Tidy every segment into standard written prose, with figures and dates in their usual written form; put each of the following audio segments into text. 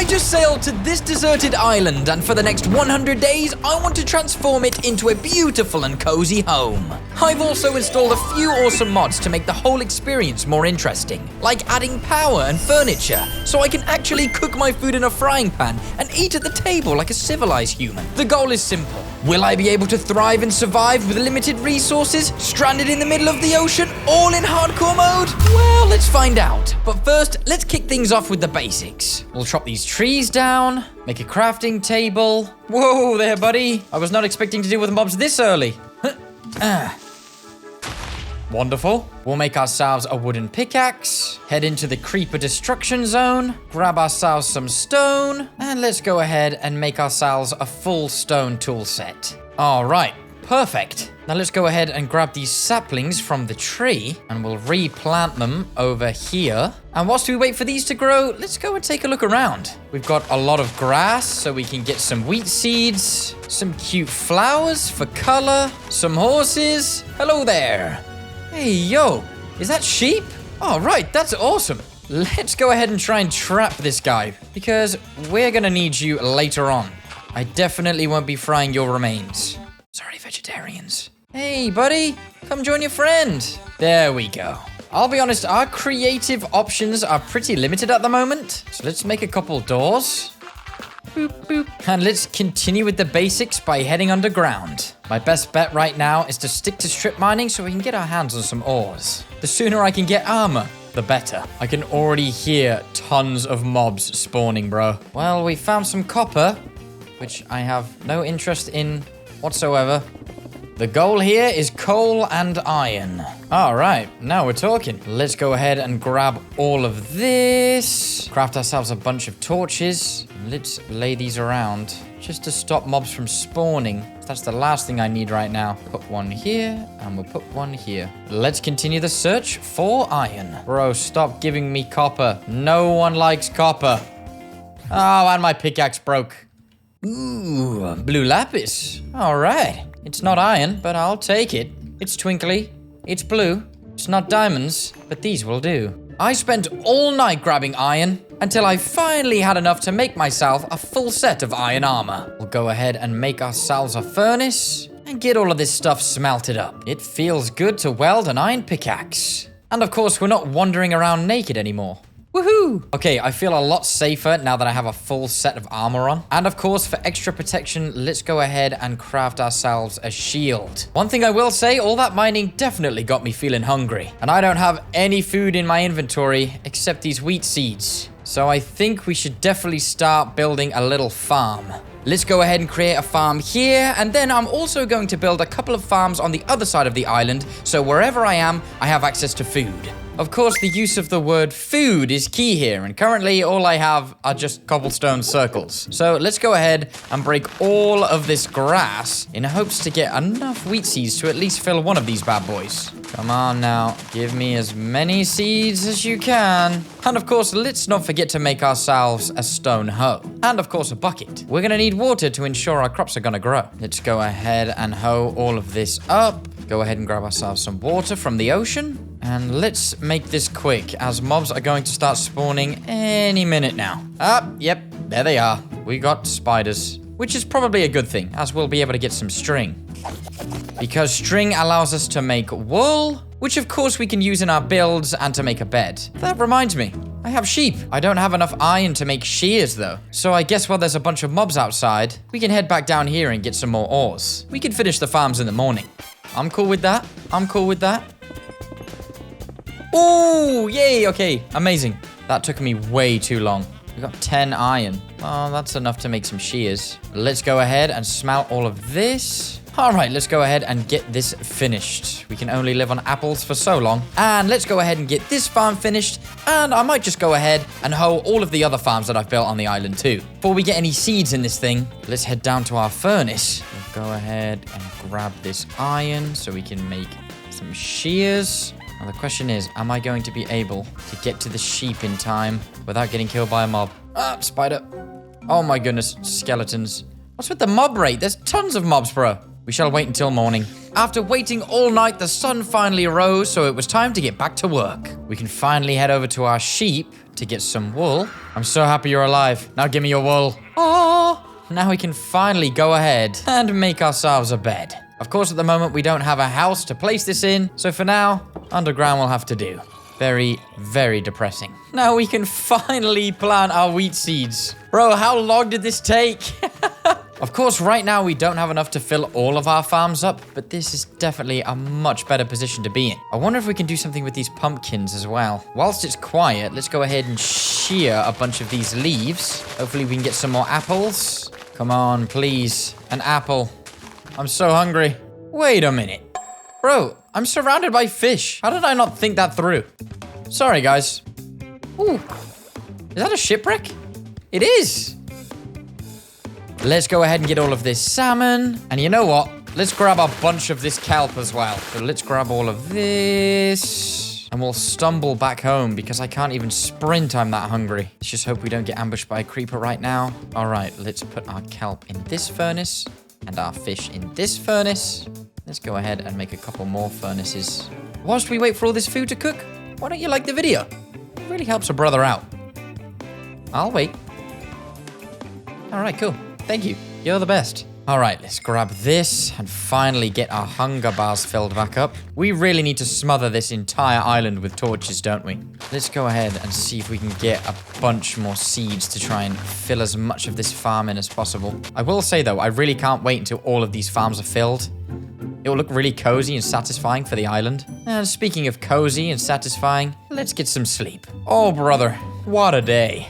I just sailed to this deserted island, and for the next 100 days, I want to transform it into a beautiful and cozy home. I've also installed a few awesome mods to make the whole experience more interesting, like adding power and furniture, so I can actually cook my food in a frying pan and eat at the table like a civilized human. The goal is simple. Will I be able to thrive and survive with limited resources, stranded in the middle of the ocean, all in hardcore mode? Well, let's find out. But first, let's kick things off with the basics. We'll chop these trees down, make a crafting table. Whoa there, buddy. I was not expecting to deal with mobs this early. Wonderful. We'll make ourselves a wooden pickaxe, head into the creeper destruction zone, grab ourselves some stone, and let's go ahead and make ourselves a full stone tool set. All right, perfect. Now let's go ahead and grab these saplings from the tree, and we'll replant them over here. And whilst we wait for these to grow, let's go and take a look around. We've got a lot of grass, so we can get some wheat seeds, some cute flowers for color, some horses. Hello there. Hey, yo, is that sheep? All right, that's awesome. Let's go ahead and try and trap this guy, because we're gonna need you later on. I definitely won't be frying your remains. Sorry, vegetarians. Hey, buddy, come join your friend. There we go. I'll be honest, our creative options are pretty limited at the moment. So let's make a couple doors. Boop, boop. And let's continue with the basics by heading underground. My best bet right now is to stick to strip mining so we can get our hands on some ores. The sooner I can get armor, the better. I can already hear tons of mobs spawning, bro. Well, we found some copper, which I have no interest in whatsoever. The goal here is coal and iron. All right, now we're talking. Let's go ahead and grab all of this. Craft ourselves a bunch of torches. Let's lay these around just to stop mobs from spawning. That's the last thing I need right now. Put one here, and we'll put one here. Let's continue the search for iron. Bro, stop giving me copper. No one likes copper. Oh, and my pickaxe broke. Ooh, blue lapis. All right. It's not iron, but I'll take it. It's twinkly. It's blue. It's not diamonds, but these will do. I spent all night grabbing iron until I finally had enough to make myself a full set of iron armor. We'll go ahead and make ourselves a furnace and get all of this stuff smelted up. It feels good to weld an iron pickaxe. And of course, we're not wandering around naked anymore. Woohoo! Okay, I feel a lot safer now that I have a full set of armor on. And of course, for extra protection, let's go ahead and craft ourselves a shield. One thing I will say, all that mining definitely got me feeling hungry. And I don't have any food in my inventory except these wheat seeds. So I think we should definitely start building a little farm. Let's go ahead and create a farm here, and then I'm also going to build a couple of farms on the other side of the island, so wherever I am, I have access to food. Of course, the use of the word food is key here, and currently all I have are just cobblestone circles. So let's go ahead and break all of this grass in hopes to get enough wheat seeds to at least fill one of these bad boys. Come on now, give me as many seeds as you can. And of course, let's not forget to make ourselves a stone hoe. And of course, a bucket. We're gonna need water to ensure our crops are gonna grow. Let's go ahead and hoe all of this up. Go ahead and grab ourselves some water from the ocean. And let's make this quick, as mobs are going to start spawning any minute now. Yep, there they are. We got spiders, which is probably a good thing, as we'll be able to get some string. Because string allows us to make wool, which of course we can use in our builds and to make a bed. That reminds me, I have sheep. I don't have enough iron to make shears though. So I guess while there's a bunch of mobs outside, we can head back down here and get some more ores. We can finish the farms in the morning. I'm cool with that. I'm cool with that. Ooh, yay, okay, amazing. That took me way too long. We got 10 iron. Oh, that's enough to make some shears. Let's go ahead and smelt all of this. All right, let's go ahead and get this finished. We can only live on apples for so long. And let's go ahead and get this farm finished. And I might just go ahead and hoe all of the other farms that I've built on the island too. Before we get any seeds in this thing, let's head down to our furnace. We'll go ahead and grab this iron so we can make some shears. Now the question is, am I going to be able to get to the sheep in time without getting killed by a mob? Ah, spider. Oh my goodness, skeletons. What's with the mob rate? There's tons of mobs, bro. We shall wait until morning. After waiting all night, the sun finally rose, so it was time to get back to work. We can finally head over to our sheep to get some wool. I'm so happy you're alive. Now give me your wool. Oh, now we can finally go ahead and make ourselves a bed. Of course, at the moment, we don't have a house to place this in. So for now, underground will have to do. Very, very depressing. Now we can finally plant our wheat seeds. Bro, how long did this take? Of course, right now we don't have enough to fill all of our farms up, but this is definitely a much better position to be in. I wonder if we can do something with these pumpkins as well. Whilst it's quiet, let's go ahead and shear a bunch of these leaves. Hopefully we can get some more apples. Come on, please. An apple. I'm so hungry. Wait a minute. Bro, I'm surrounded by fish. How did I not think that through? Sorry, guys. Ooh. Is that a shipwreck? It is. Let's go ahead and get all of this salmon. And you know what? Let's grab a bunch of this kelp as well. So let's grab all of this. And we'll stumble back home because I can't even sprint. I'm that hungry. Let's just hope we don't get ambushed by a creeper right now. All right, let's put our kelp in this furnace and our fish in this furnace. Let's go ahead and make a couple more furnaces. Whilst we wait for all this food to cook, why don't you like the video? It really helps a brother out. I'll wait. All right, cool. Thank you. You're the best. All right, let's grab this and finally get our hunger bars filled back up. We really need to smother this entire island with torches, don't we? Let's go ahead and see if we can get a bunch more seeds to try and fill as much of this farm in as possible. I will say, though, I really can't wait until all of these farms are filled. It will look really cozy and satisfying for the island. And speaking of cozy and satisfying, let's get some sleep. Oh, brother, what a day.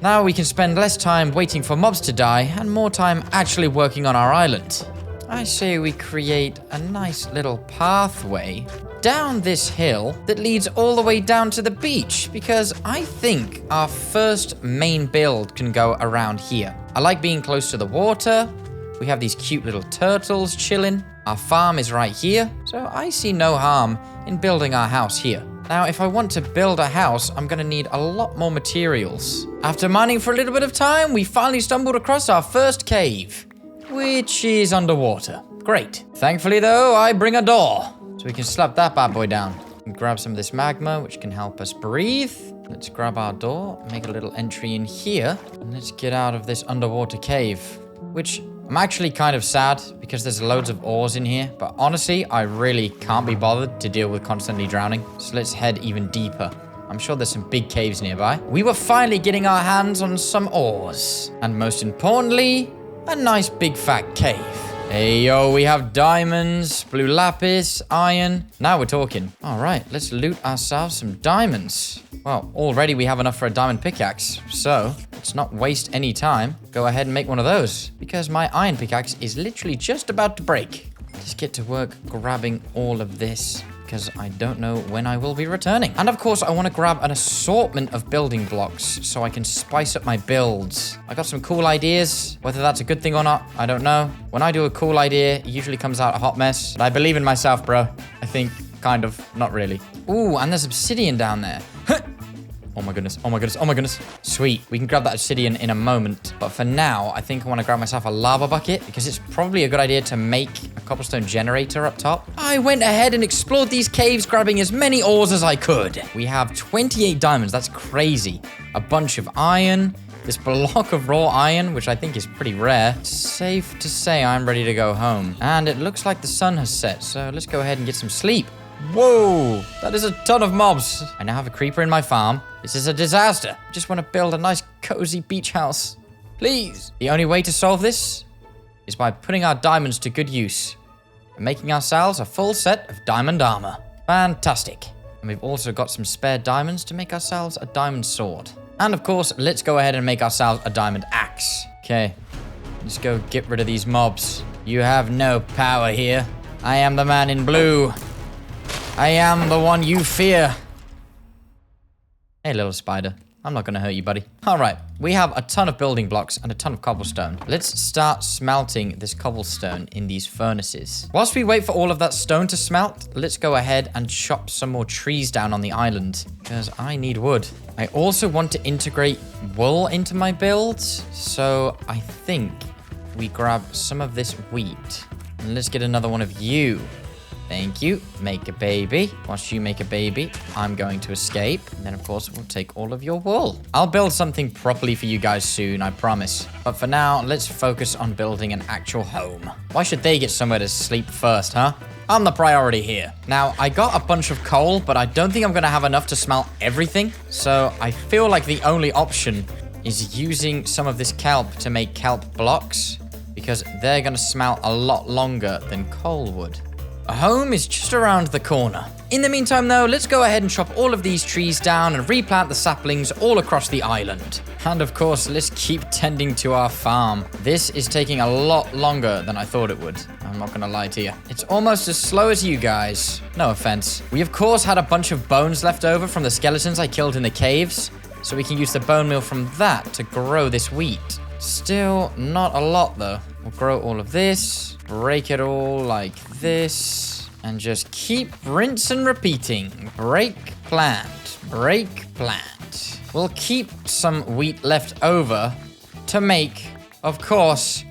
Now we can spend less time waiting for mobs to die and more time actually working on our island. I say we create a nice little pathway down this hill that leads all the way down to the beach because I think our first main build can go around here. I like being close to the water. We have these cute little turtles chilling. Our farm is right here, so I see no harm in building our house here. Now, if I want to build a house, I'm going to need a lot more materials. After mining for a little bit of time, we finally stumbled across our first cave, which is underwater. Great. Thankfully, though, I bring a door, so we can slap that bad boy down. And grab some of this magma, which can help us breathe. Let's grab our door, make a little entry in here, and let's get out of this underwater cave, which I'm actually kind of sad because there's loads of ores in here, but honestly, I really can't be bothered to deal with constantly drowning. So let's head even deeper. I'm sure there's some big caves nearby. We were finally getting our hands on some ores. And most importantly, a nice big fat cave. Hey, yo, we have diamonds, blue lapis, iron. Now we're talking. All right, let's loot ourselves some diamonds. Well, already we have enough for a diamond pickaxe, so let's not waste any time. Go ahead and make one of those, because my iron pickaxe is literally just about to break. Just get to work grabbing all of this, because I don't know when I will be returning. And of course, I want to grab an assortment of building blocks so I can spice up my builds. I got some cool ideas. Whether that's a good thing or not, I don't know. When I do a cool idea, it usually comes out a hot mess. But I believe in myself, bro. I think, kind of, not really. Ooh, and there's obsidian down there. Oh my goodness, oh my goodness, oh my goodness. Sweet, we can grab that obsidian in a moment. But for now, I think I want to grab myself a lava bucket because it's probably a good idea to make a cobblestone generator up top. I went ahead and explored these caves, grabbing as many ores as I could. We have 28 diamonds, that's crazy. A bunch of iron, this block of raw iron, which I think is pretty rare. Safe to say I'm ready to go home. And it looks like the sun has set, so let's go ahead and get some sleep. Whoa, that is a ton of mobs. I now have a creeper in my farm. This is a disaster. I just want to build a nice cozy beach house. Please. The only way to solve this is by putting our diamonds to good use and making ourselves a full set of diamond armor. Fantastic. And we've also got some spare diamonds to make ourselves a diamond sword. And of course, let's go ahead and make ourselves a diamond axe. Okay, let's go get rid of these mobs. You have no power here. I am the man in blue. I am the one you fear. Hey, little spider. I'm not going to hurt you, buddy. All right. We have a ton of building blocks and a ton of cobblestone. Let's start smelting this cobblestone in these furnaces. Whilst we wait for all of that stone to smelt, let's go ahead and chop some more trees down on the island because I need wood. I also want to integrate wool into my builds. So I think we grab some of this wheat and let's get another one of you. Thank you. Make a baby. Once you make a baby, I'm going to escape. And then, of course, we'll take all of your wool. I'll build something properly for you guys soon, I promise. But for now, let's focus on building an actual home. Why should they get somewhere to sleep first, huh? I'm the priority here. Now, I got a bunch of coal, but I don't think I'm going to have enough to smelt everything. So I feel like the only option is using some of this kelp to make kelp blocks, because they're going to smelt a lot longer than coal would. A home is just around the corner. In the meantime, though, let's go ahead and chop all of these trees down and replant the saplings all across the island. And of course, let's keep tending to our farm. This is taking a lot longer than I thought it would. I'm not gonna lie to you. It's almost as slow as you guys. No offense. We, of course, had a bunch of bones left over from the skeletons I killed in the caves, so we can use the bone meal from that to grow this wheat. Still not a lot, though. We'll grow all of this, break it all like this, and just keep rinse and repeating. Break, plant, break, plant. We'll keep some wheat left over to make, of course,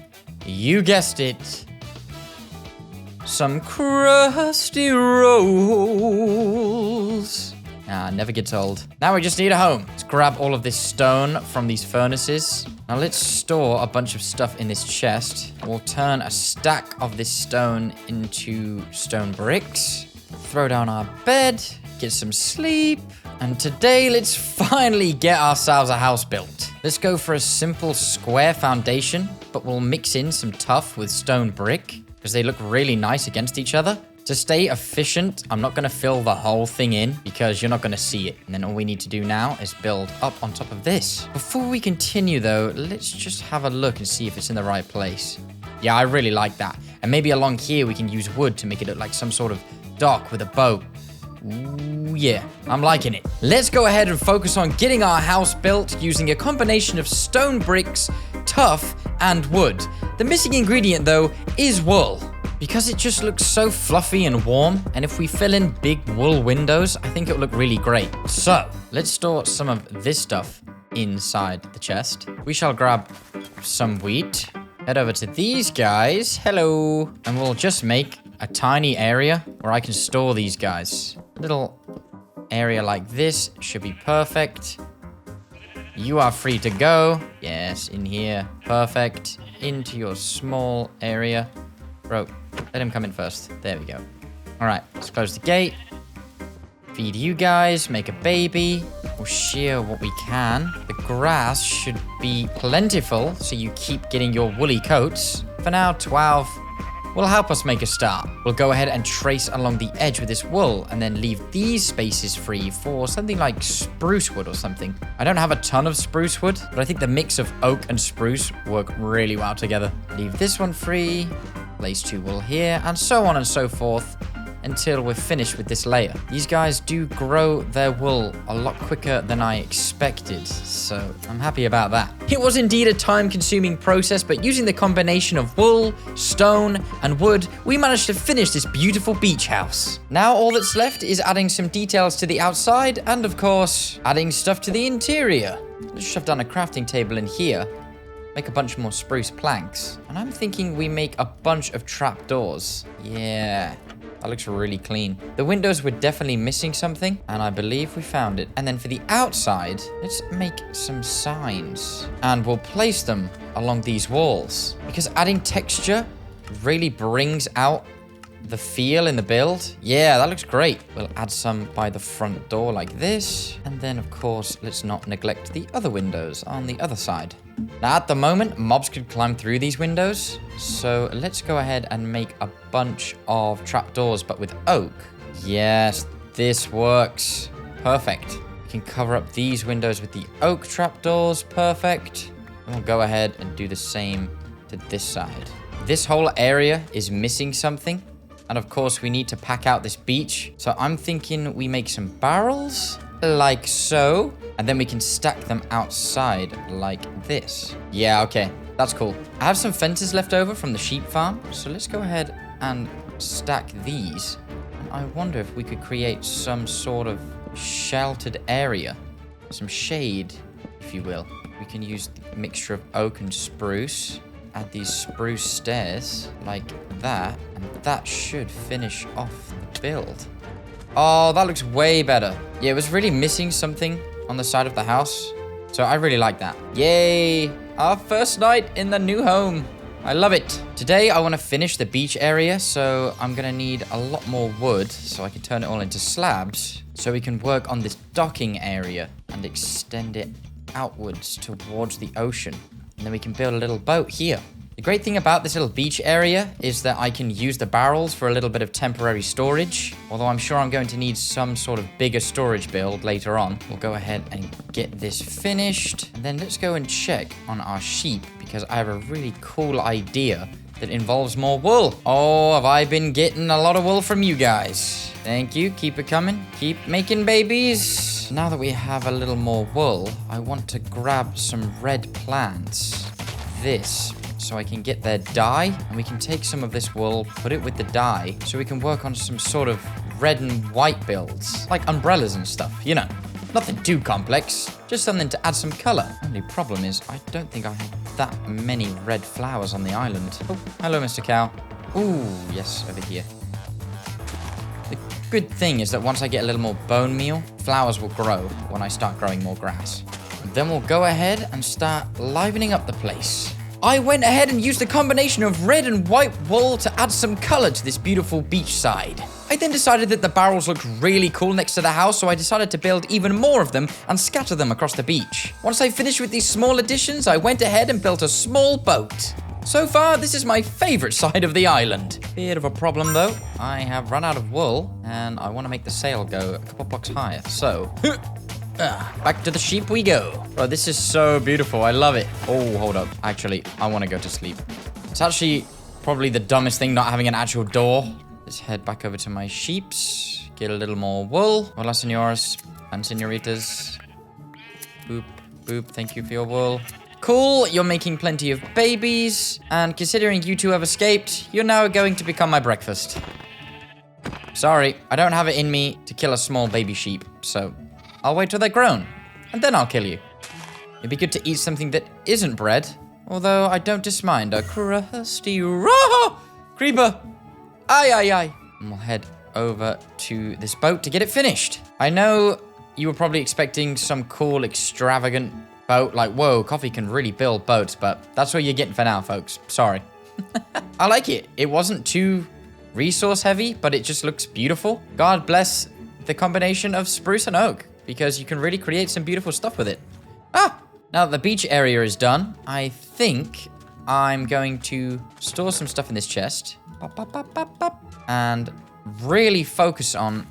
you guessed it, some crusty rolls. Never gets old. Now we just need a home. Let's grab all of this stone from these furnaces. Now let's store a bunch of stuff in this chest. We'll turn a stack of this stone into stone bricks. Throw down our bed, get some sleep. And today, let's finally get ourselves a house built. Let's go for a simple square foundation, but we'll mix in some tuff with stone brick because they look really nice against each other. To stay efficient, I'm not going to fill the whole thing in because you're not going to see it. And then all we need to do now is build up on top of this. Before we continue, though, let's just have a look and see if it's in the right place. Yeah, I really like that. And maybe along here we can use wood to make it look like some sort of dock with a boat. Ooh, yeah, I'm liking it. Let's go ahead and focus on getting our house built using a combination of stone bricks, tuff, and wood. The missing ingredient, though, is wool, because it just looks so fluffy and warm, and if we fill in big wool windows, I think it'll look really great. So, let's store some of this stuff inside the chest. We shall grab some wheat, head over to these guys, hello, and we'll just make a tiny area where I can store these guys. A little area like this should be perfect. You are free to go. Yes, in here, perfect. Into your small area. Bro, let him come in first. There we go. All right, let's close the gate. Feed you guys, make a baby. We'll shear what we can. The grass should be plentiful, so you keep getting your woolly coats. For now, 12 will help us make a start. We'll go ahead and trace along the edge with this wool and then leave these spaces free for something like spruce wood or something. I don't have a ton of spruce wood, but I think the mix of oak and spruce work really well together. Leave this one free. Place 2 wool here, and so on and so forth until we're finished with this layer. These guys do grow their wool a lot quicker than I expected, so I'm happy about that. It was indeed a time-consuming process, but using the combination of wool, stone, and wood, we managed to finish this beautiful beach house. Now all that's left is adding some details to the outside, and of course, adding stuff to the interior. Let's shove down a crafting table in here. Make a bunch more spruce planks. And I'm thinking we make a bunch of trapdoors. Yeah, that looks really clean. The windows were definitely missing something, and I believe we found it. And then for the outside, let's make some signs. And we'll place them along these walls, because adding texture really brings out the feel in the build. Yeah, that looks great. We'll add some by the front door like this. And then, of course, let's not neglect the other windows on the other side. Now, at the moment, mobs could climb through these windows. So let's go ahead and make a bunch of trapdoors, but with oak. Yes, this works. Perfect. We can cover up these windows with the oak trapdoors. Perfect. And we'll go ahead and do the same to this side. This whole area is missing something. And of course, we need to pack out this beach. So I'm thinking we make some barrels like so. And then we can stack them outside like this. Yeah, okay. That's cool. I have some fences left over from the sheep farm. So let's go ahead and stack these. And I wonder if we could create some sort of sheltered area. Some shade, if you will. We can use the mixture of oak and spruce. add these spruce stairs like that. And that should finish off the build. Oh, that looks way better. Yeah, it was really missing something on the side of the house. So I really like that. Yay! Our first night in the new home. I love it. Today, I want to finish the beach area, so I'm going to need a lot more wood so I can turn it all into slabs so we can work on this docking area and extend it outwards towards the ocean. And then we can build a little boat here. The great thing about this little beach area is that I can use the barrels for a little bit of temporary storage. Although I'm sure I'm going to need some sort of bigger storage build later on. We'll go ahead and get this finished. And then let's go and check on our sheep because I have a really cool idea that involves more wool. Oh, have I been getting a lot of wool from you guys? Thank you. Keep it coming. Keep making babies. Now that we have a little more wool, I want to grab some red plants. This. So I can get their dye, and we can take some of this wool, put it with the dye, so we can work on some sort of red and white builds, like umbrellas and stuff, you know. Nothing too complex, just something to add some color. Only problem is, I don't think I have that many red flowers on the island. Oh, hello, Mr. Cow. Ooh, yes, over here. The good thing is that once I get a little more bone meal, flowers will grow when I start growing more grass. And then we'll go ahead and start livening up the place. I went ahead and used a combination of red and white wool to add some color to this beautiful beachside. I then decided that the barrels looked really cool next to the house, so I decided to build even more of them and scatter them across the beach. Once I finished with these small additions, I went ahead and built a small boat. So far, this is my favorite side of the island. Bit of a problem though. I have run out of wool, and I want to make the sail go a couple blocks higher, so... back to the sheep we go. Bro, this is so beautiful. I love it. Oh, hold up. Actually, I want to go to sleep. It's actually probably the dumbest thing not having an actual door. Let's head back over to my sheeps. Get a little more wool. Hola, senores and senoritas. Boop, boop. Thank you for your wool. Cool. You're making plenty of babies. And considering you two have escaped, you're now going to become my breakfast. Sorry, I don't have it in me to kill a small baby sheep, so... I'll wait till they're grown, and then I'll kill you. It'd be good to eat something that isn't bread, although I don't dismind a crusty raw creeper. Aye, aye, aye. And we'll head over to this boat to get it finished. I know you were probably expecting some cool, extravagant boat, like, whoa, Coffee can really build boats, but that's what you're getting for now, folks. Sorry. I like it. It wasn't too resource heavy, but it just looks beautiful. God bless the combination of spruce and oak, because you can really create some beautiful stuff with it. Ah! Now that the beach area is done, I think I'm going to store some stuff in this chest. Pop, pop, pop, pop, pop, and really focus on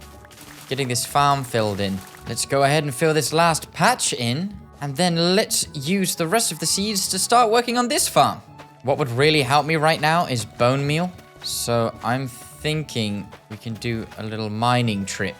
getting this farm filled in. Let's go ahead and fill this last patch in, and then let's use the rest of the seeds to start working on this farm. What would really help me right now is bone meal. So I'm thinking we can do a little mining trip.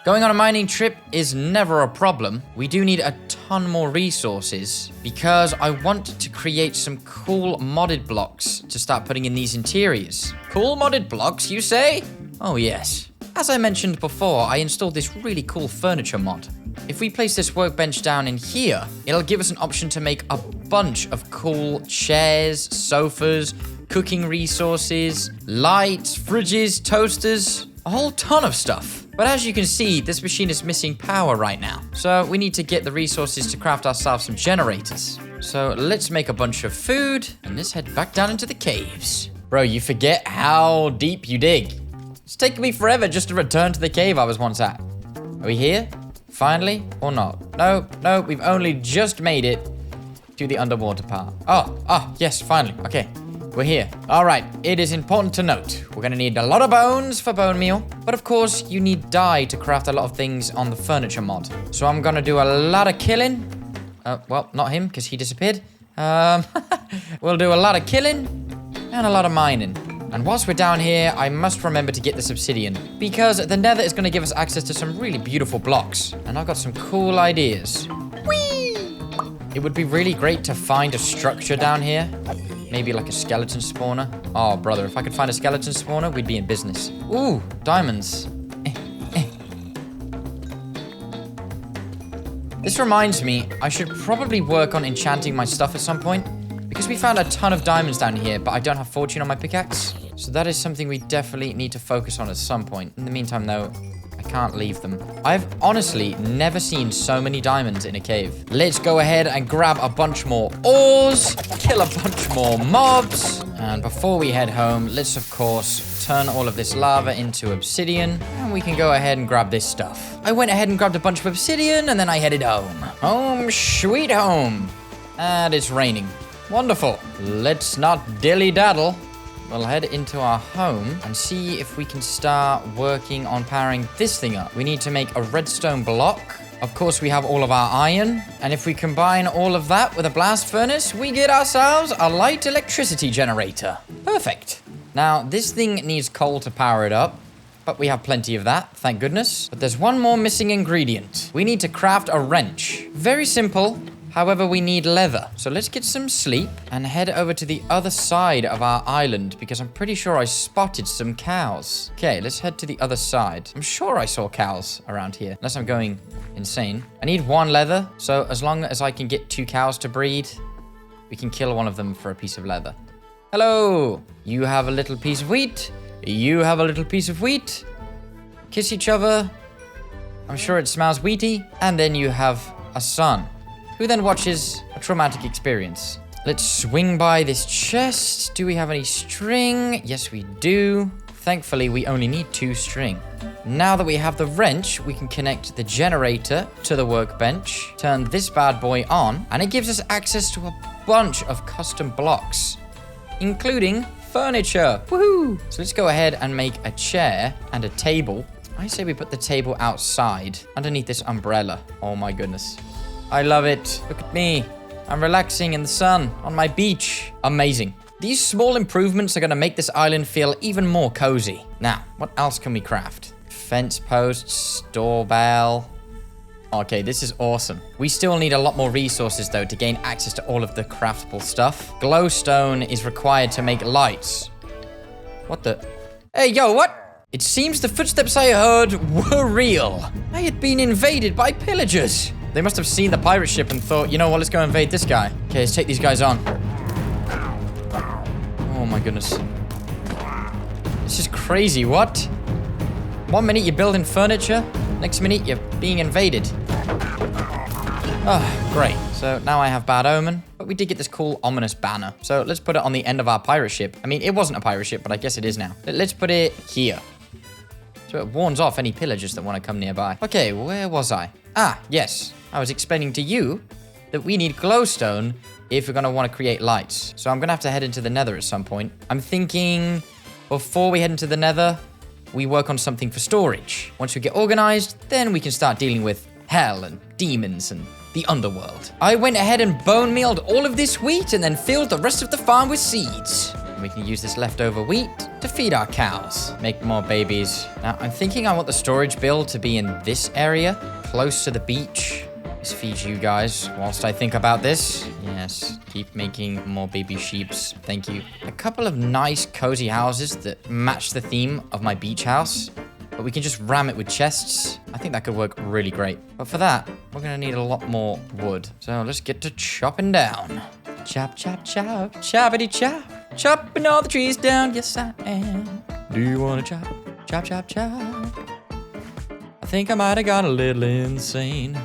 Going on a mining trip is never a problem. We do need a ton more resources because I want to create some cool modded blocks to start putting in these interiors. Cool modded blocks, you say? Oh yes. As I mentioned before, I installed this really cool furniture mod. If we place this workbench down in here, it'll give us an option to make a bunch of cool chairs, sofas, cooking resources, lights, fridges, toasters, a whole ton of stuff. But as you can see, this machine is missing power right now. So we need to get the resources to craft ourselves some generators. So let's make a bunch of food and let's head back down into the caves. Bro, you forget how deep you dig. It's taken me forever just to return to the cave I was once at. Are we here? Finally? Or not? No, we've only just made it to the underwater part. Oh, yes, finally. Okay. We're here. All right, it is important to note, we're going to need a lot of bones for bone meal, but of course, you need dye to craft a lot of things on the furniture mod. So I'm going to do a lot of killing. Well, not him, because he disappeared. We'll do a lot of killing and a lot of mining. And whilst we're down here, I must remember to get this obsidian, because the Nether is going to give us access to some really beautiful blocks. And I've got some cool ideas. Whee! It would be really great to find a structure down here. Maybe like a skeleton spawner. Oh, brother, if I could find a skeleton spawner, we'd be in business. Ooh, diamonds. This reminds me, I should probably work on enchanting my stuff at some point, because we found a ton of diamonds down here, but I don't have fortune on my pickaxe. So that is something we definitely need to focus on at some point. In the meantime, though, I can't leave them. I've honestly never seen so many diamonds in a cave. Let's go ahead and grab a bunch more ores, kill a bunch more mobs. And before we head home, let's, of course, turn all of this lava into obsidian. And we can go ahead and grab this stuff. I went ahead and grabbed a bunch of obsidian, and then I headed home. Home, sweet home. And it's raining. Wonderful. Let's not dilly-daddle. We'll head into our home and see if we can start working on powering this thing up. We need to make a redstone block. Of course, we have all of our iron. And if we combine all of that with a blast furnace, we get ourselves a light electricity generator. Perfect. Now, this thing needs coal to power it up, but we have plenty of that, thank goodness. But there's one more missing ingredient. We need to craft a wrench. Very simple. However, we need leather. So let's get some sleep and head over to the other side of our island because I'm pretty sure I spotted some cows. Okay, let's head to the other side. I'm sure I saw cows around here, unless I'm going insane. I need 1 leather, so as long as I can get 2 cows to breed, we can kill one of them for a piece of leather. Hello! You have a little piece of wheat. You have a little piece of wheat. Kiss each other. I'm sure it smells wheaty. And then you have a son, who then watches a traumatic experience. Let's swing by this chest. Do we have any string? Yes, we do. Thankfully, we only need 2 string. Now that we have the wrench, we can connect the generator to the workbench, turn this bad boy on, and it gives us access to a bunch of custom blocks, including furniture. Woohoo! So let's go ahead and make a chair and a table. I say we put the table outside, underneath this umbrella. Oh my goodness. I love it. Look at me. I'm relaxing in the sun on my beach. Amazing. These small improvements are going to make this island feel even more cozy. Now, what else can we craft? Fence posts, doorbell. Okay, this is awesome. We still need a lot more resources, though, to gain access to all of the craftable stuff. Glowstone is required to make lights. What the? Hey, yo, what? It seems the footsteps I heard were real. I had been invaded by pillagers. They must have seen the pirate ship and thought, you know what, let's go invade this guy. Okay, let's take these guys on. Oh my goodness. This is crazy, what? 1 minute you're building furniture, next minute you're being invaded. Oh, great. So now I have Bad Omen, but we did get this cool ominous banner. So let's put it on the end of our pirate ship. I mean, it wasn't a pirate ship, but I guess it is now. Let's put it here. So it warns off any pillagers that want to come nearby. Okay, where was I? Ah, yes. I was explaining to you that we need glowstone if we're going to want to create lights. So I'm going to have to head into the Nether at some point. I'm thinking before we head into the Nether, we work on something for storage. Once we get organized, then we can start dealing with hell and demons and the underworld. I went ahead and bone mealed all of this wheat and then filled the rest of the farm with seeds. And we can use this leftover wheat to feed our cows, make more babies. Now, I'm thinking I want the storage build to be in this area, close to the beach. This feeds you guys whilst I think about this. Yes, keep making more baby sheeps. Thank you. A couple of nice cozy houses that match the theme of my beach house, but we can just ram it with chests. I think that could work really great. But for that, we're gonna need a lot more wood. So let's get to chopping down. Chop, chop, chop, choppity chop. Chopping all the trees down, yes I am. Do you wanna chop? Chop, chop, chop. I think I might have got a little insane.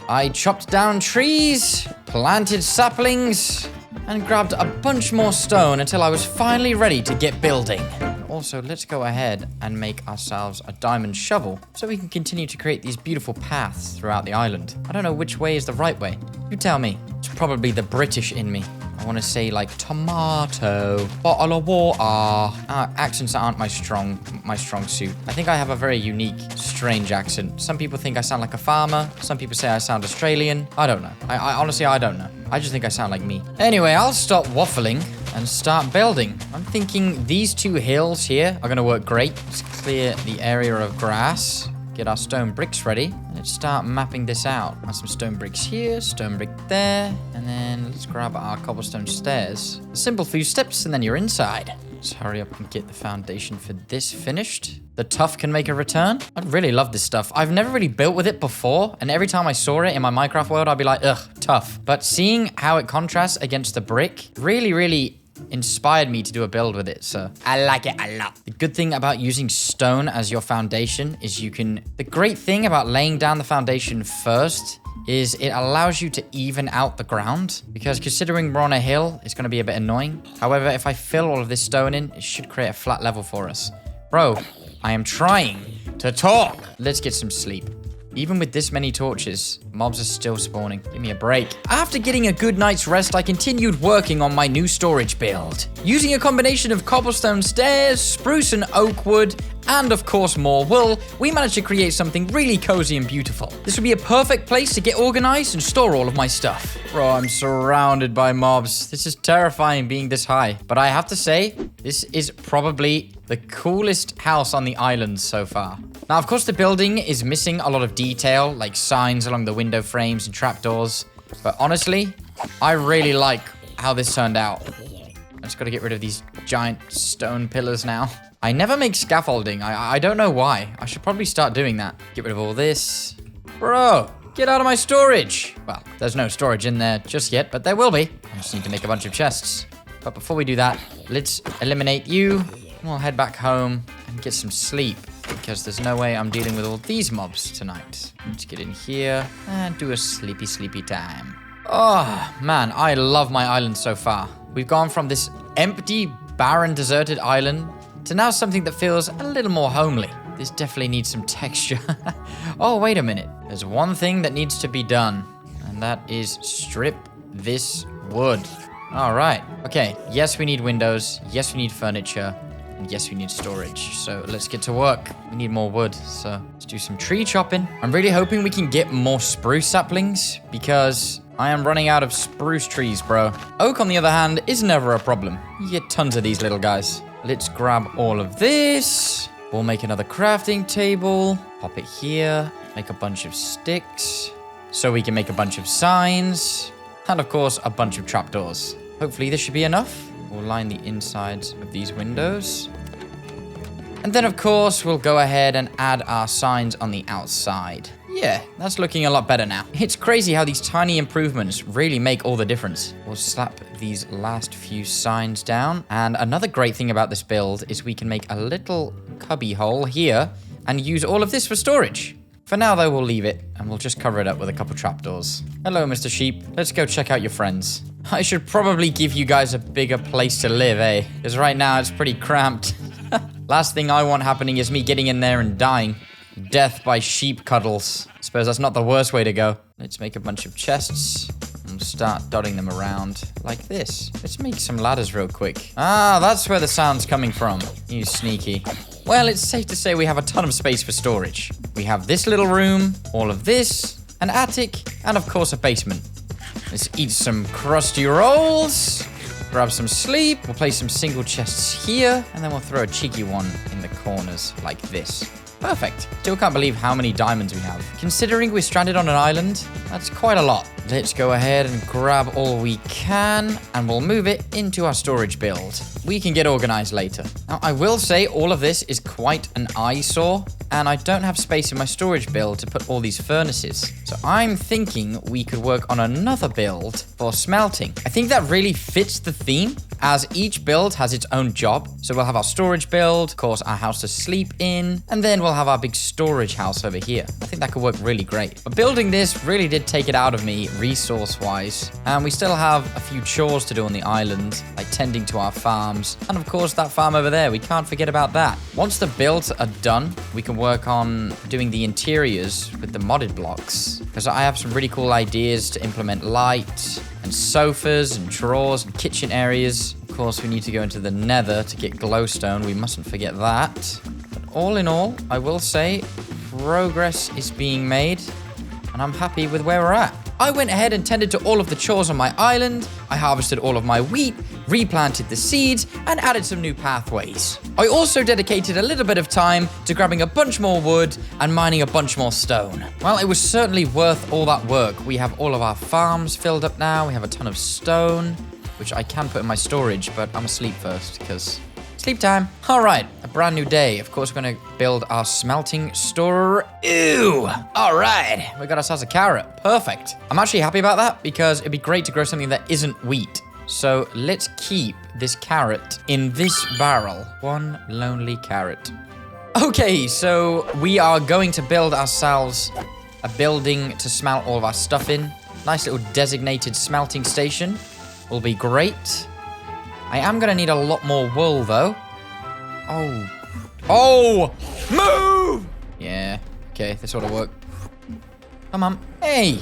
I chopped down trees, planted saplings, and grabbed a bunch more stone until I was finally ready to get building. Also, let's go ahead and make ourselves a diamond shovel so we can continue to create these beautiful paths throughout the island. I don't know which way is the right way. You tell me. It's probably the British in me. I want to say like tomato, bottle of water. Accents aren't my strong suit. I think I have a very unique, strange accent. Some people think I sound like a farmer. Some people say I sound Australian. I don't know. I honestly, I don't know. I just think I sound like me. Anyway, I'll stop waffling and start building. I'm thinking these 2 hills here are going to work great. Let's clear the area of grass. Get our stone bricks ready. Let's start mapping this out. Got some stone bricks here, stone brick there, and then let's grab our cobblestone stairs. A simple few steps and then you're inside. Let's hurry up and get the foundation for this finished. The tuff can make a return. I really love this stuff. I've never really built with it before, and every time I saw it in my Minecraft world, I'd be like, ugh, tough. But seeing how it contrasts against the brick really inspired me to do a build with it, so I like it a lot. The good thing about using stone as your foundation is the great thing about laying down the foundation first is it allows you to even out the ground, because considering we're on a hill, it's going to be a bit annoying. However, if I fill all of this stone in, it should create a flat level for us. Bro, I am trying to talk. Let's get some sleep. Even with this many torches, mobs are still spawning. Give me a break. After getting a good night's rest, I continued working on my new storage build. Using a combination of cobblestone stairs, spruce and oak wood, and of course more wool, we managed to create something really cozy and beautiful. This would be a perfect place to get organized and store all of my stuff. Bro, I'm surrounded by mobs. This is terrifying being this high. But I have to say, this is probably the coolest house on the island so far. Now, of course, the building is missing a lot of detail, like signs along the window frames and trapdoors. But honestly, I really like how this turned out. I just got to get rid of these giant stone pillars now. I never make scaffolding. I don't know why. I should probably start doing that. Get rid of all this. Bro, get out of my storage. Well, there's no storage in there just yet, but there will be. I just need to make a bunch of chests. But before we do that, let's eliminate you. We'll head back home and get some sleep, because there's no way I'm dealing with all these mobs tonight. Let's get in here and do a sleepy time. Oh, man, I love my island so far. We've gone from this empty, barren, deserted island to now something that feels a little more homely. This definitely needs some texture. Oh, wait a minute. There's one thing that needs to be done, and that is strip this wood. All right. Okay, yes, we need windows. Yes, we need furniture. And yes, we need storage. So let's get to work. We need more wood, so let's do some tree chopping. I'm really hoping we can get more spruce saplings, because I am running out of spruce trees, bro. Oak, on the other hand, is never a problem. You get tons of these little guys. Let's grab all of this. We'll make another crafting table. Pop it here. Make a bunch of sticks, so we can make a bunch of signs. And of course, a bunch of trapdoors. Hopefully this should be enough. We'll line the insides of these windows. And then, of course, we'll go ahead and add our signs on the outside. Yeah, that's looking a lot better now. It's crazy how these tiny improvements really make all the difference. We'll slap these last few signs down. And another great thing about this build is we can make a little cubby hole here and use all of this for storage. For now, though, we'll leave it, and we'll just cover it up with a couple trapdoors. Hello, Mr. Sheep. Let's go check out your friends. I should probably give you guys a bigger place to live, eh? Because right now, it's pretty cramped. Last thing I want happening is me getting in there and dying. Death by sheep cuddles. I suppose that's not the worst way to go. Let's make a bunch of chests and start dotting them around like this. Let's make some ladders real quick. Ah, that's where the sound's coming from. You sneaky. Well, it's safe to say we have a ton of space for storage. We have this little room, all of this, an attic, and of course a basement. Let's eat some crusty rolls, grab some sleep, we'll place some single chests here, and then we'll throw a cheeky one in the corners like this. Perfect. Still can't believe how many diamonds we have. Considering we're stranded on an island, that's quite a lot. Let's go ahead and grab all we can, and we'll move it into our storage build. We can get organized later. Now, I will say all of this is quite an eyesore, and I don't have space in my storage build to put all these furnaces. So I'm thinking we could work on another build for smelting. I think that really fits the theme, as each build has its own job. So we'll have our storage build, of course, our house to sleep in, and then we'll have our big storage house over here. I think that could work really great. But building this really did take it out of me resource-wise. And we still have a few chores to do on the island, like tending to our farms. And of course, that farm over there, we can't forget about that. Once the builds are done, we can work on doing the interiors with the modded blocks. Because I have some really cool ideas to implement light and sofas and drawers and kitchen areas. Of course, we need to go into the Nether to get glowstone. We mustn't forget that. But all in all, I will say progress is being made, and I'm happy with where we're at. I went ahead and tended to all of the chores on my island. I harvested all of my wheat, replanted the seeds, and added some new pathways. I also dedicated a little bit of time to grabbing a bunch more wood and mining a bunch more stone. Well, it was certainly worth all that work. We have all of our farms filled up now. We have a ton of stone, which I can put in my storage, but I'm asleep first because it's Sleep time. All right, a brand new day. Of course, we're gonna build our smelting store. Ew. All right, we got ourselves a carrot. Perfect. I'm actually happy about that because it'd be great to grow something that isn't wheat. So let's keep this carrot in this barrel. One lonely carrot. Okay, so we are going to build ourselves a building to smelt all of our stuff in. Nice little designated smelting station. Will be great. I am going to need a lot more wool, though. Oh! Move! Yeah, okay, this ought to work. Come on. Hey!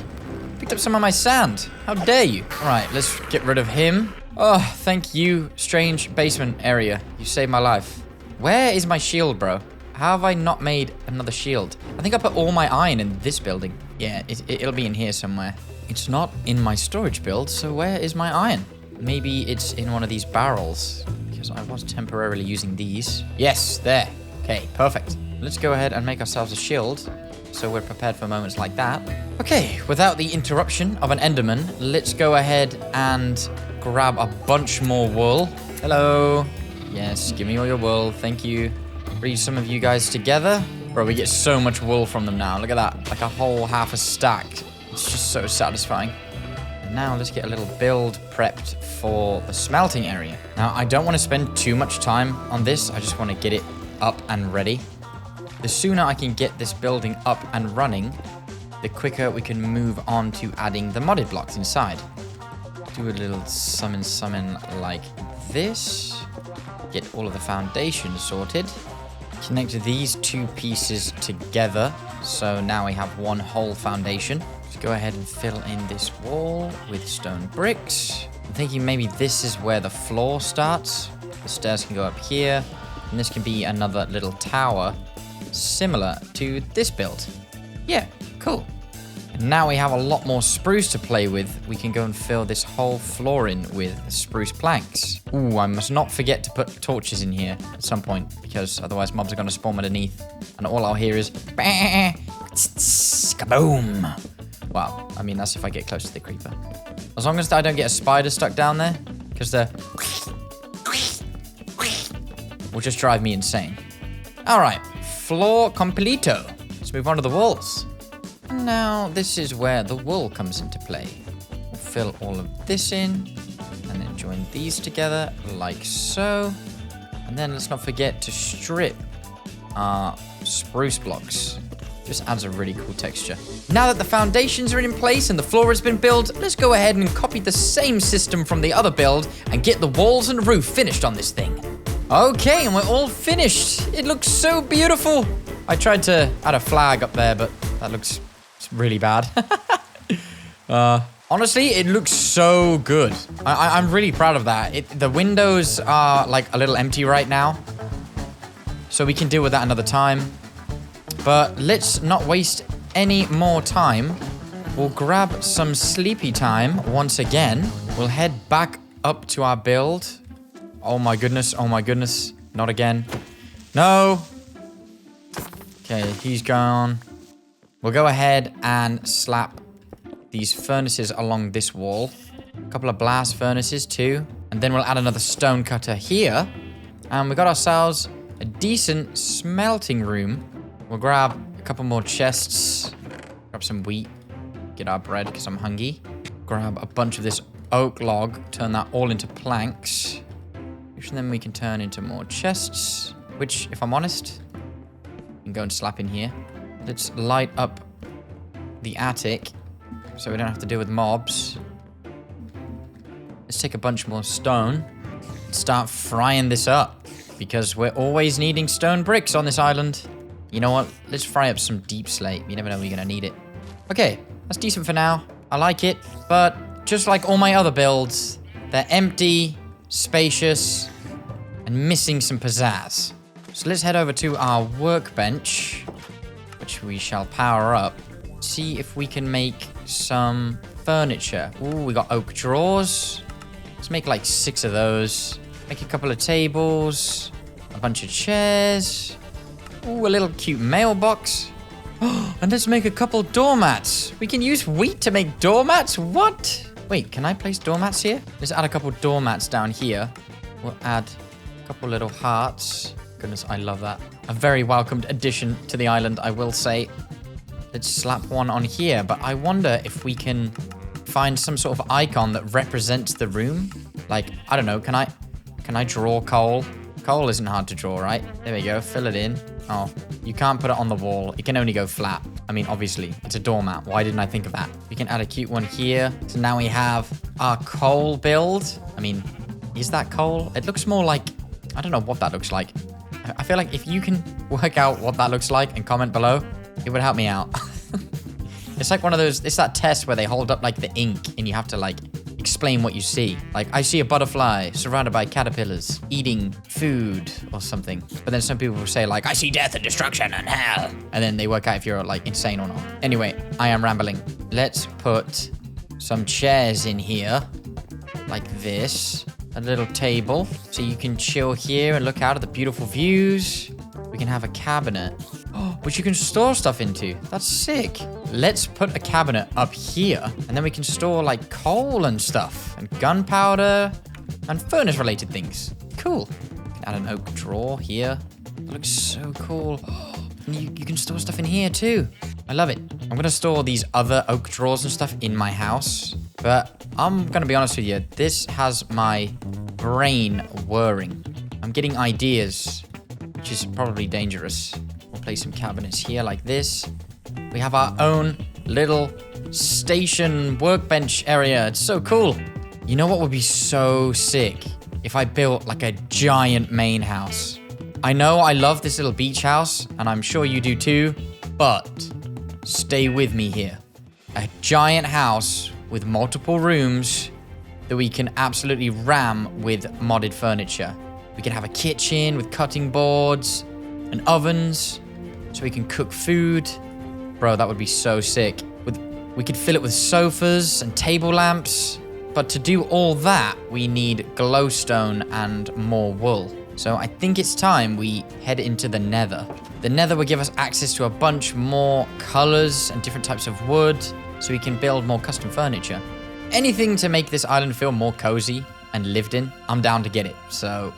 Picked up some of my sand. How dare you? All right, let's get rid of him. Oh, thank you, strange basement area. You saved my life. Where is my shield, bro? How have I not made another shield? I think I put all my iron in this building. Yeah, it'll be in here somewhere. It's not in my storage build, so where is my iron? Maybe it's in one of these barrels, because I was temporarily using these. Yes, there. Okay, perfect. Let's go ahead and make ourselves a shield, so we're prepared for moments like that. Okay, without the interruption of an enderman, let's go ahead and grab a bunch more wool. Hello. Yes, give me all your wool. Thank you. Breed some of you guys together. Bro, we get so much wool from them now. Look at that. Like a whole half a stack. It's just so satisfying. And now let's get a little build prepped for the smelting area. Now, I don't want to spend too much time on this. I just want to get it up and ready. The sooner I can get this building up and running, the quicker we can move on to adding the modded blocks inside. Do a little summon like this. Get all of the foundations sorted. Connect these two pieces together. So now we have one whole foundation. Let's go ahead and fill in this wall with stone bricks. I'm thinking maybe this is where the floor starts. The stairs can go up here. And this can be another little tower similar to this build. Yeah, cool. And now we have a lot more spruce to play with. We can go and fill this whole floor in with spruce planks. Ooh, I must not forget to put torches in here at some point, because otherwise mobs are going to spawn underneath. And all I'll hear is... kaboom! Wow, I mean, that's if I get close to the creeper. As long as I don't get a spider stuck down there, because they're... will just drive me insane. All right, floor completo. Let's move on to the walls. Now, this is where the wool comes into play. We'll fill all of this in, and then join these together, like so. And then let's not forget to strip our spruce blocks. Just adds a really cool texture. Now that the foundations are in place and the floor has been built, let's go ahead and copy the same system from the other build and get the walls and roof finished on this thing. Okay, and we're all finished. It looks so beautiful. I tried to add a flag up there, but that looks... really bad. Honestly, it looks so good. I'm really proud of that. The windows are like a little empty right now, so we can deal with that another time. But let's not waste any more time. We'll grab some sleepy time once again. We'll head back up to our build. Oh my goodness. Oh my goodness. Not again. No. Okay, he's gone. We'll go ahead and slap these furnaces along this wall. A couple of blast furnaces too. And then we'll add another stone cutter here. And we got ourselves a decent smelting room. We'll grab a couple more chests. Grab some wheat. Get our bread because I'm hungry. Grab a bunch of this oak log. Turn that all into planks. Which then we can turn into more chests. Which, if I'm honest, we can go and slap in here. Let's light up the attic so we don't have to deal with mobs. Let's take a bunch more stone and start frying this up, because we're always needing stone bricks on this island. You know what? Let's fry up some deep slate. You never know when you're going to need it. Okay, that's decent for now. I like it, but just like all my other builds, they're empty, spacious, and missing some pizzazz. So let's head over to our workbench, which we shall power up. See if we can make some furniture. Ooh, we got oak drawers. Let's make like 6 of those. Make a couple of tables. A bunch of chairs. Ooh, a little cute mailbox. And let's make a couple doormats. We can use wheat to make doormats? What? Wait, can I place doormats here? Let's add a couple doormats down here. We'll add Couple little hearts. Goodness, I love that. A very welcomed addition to the island, I will say. Let's slap one on here, but I wonder if we can find some sort of icon that represents the room. Like, I don't know, can I draw coal? Coal isn't hard to draw, right? There we go, fill it in. Oh, you can't put it on the wall. It can only go flat. I mean, obviously, it's a doormat. Why didn't I think of that? We can add a cute one here. So now we have our coal build. I mean, is that coal? It looks more like, I don't know what that looks like. I feel like if you can work out what that looks like and comment below, it would help me out. It's like one of those, it's that test where they hold up like the ink and you have to like explain what you see. Like, I see a butterfly surrounded by caterpillars eating food or something. But then some people will say like, I see death and destruction and hell. And then they work out if you're like insane or not. Anyway, I am rambling. Let's put some chairs in here like this. A little table so you can chill here and look out at the beautiful views. We can have a cabinet, which you can store stuff into. That's sick. Let's put a cabinet up here, and then we can store like coal and stuff, and gunpowder, and furnace-related things. Cool. We can add an oak drawer here. That looks so cool. And you can store stuff in here too. I love it. I'm gonna store these other oak drawers and stuff in my house, but I'm gonna be honest with you. This has my brain whirring. I'm getting ideas, which is probably dangerous. We'll place some cabinets here like this. We have our own little station workbench area. It's so cool. You know what would be so sick? If I built like a giant main house. I know I love this little beach house, and I'm sure you do too, but stay with me here. A giant house with multiple rooms that we can absolutely ram with modded furniture. We can have a kitchen with cutting boards and ovens so we can cook food. Bro, that would be so sick. We could fill it with sofas and table lamps. But to do all that, we need glowstone and more wool. So I think it's time we head into the Nether. The Nether will give us access to a bunch more colors and different types of wood so we can build more custom furniture. Anything to make this island feel more cozy and lived in, I'm down to get it. So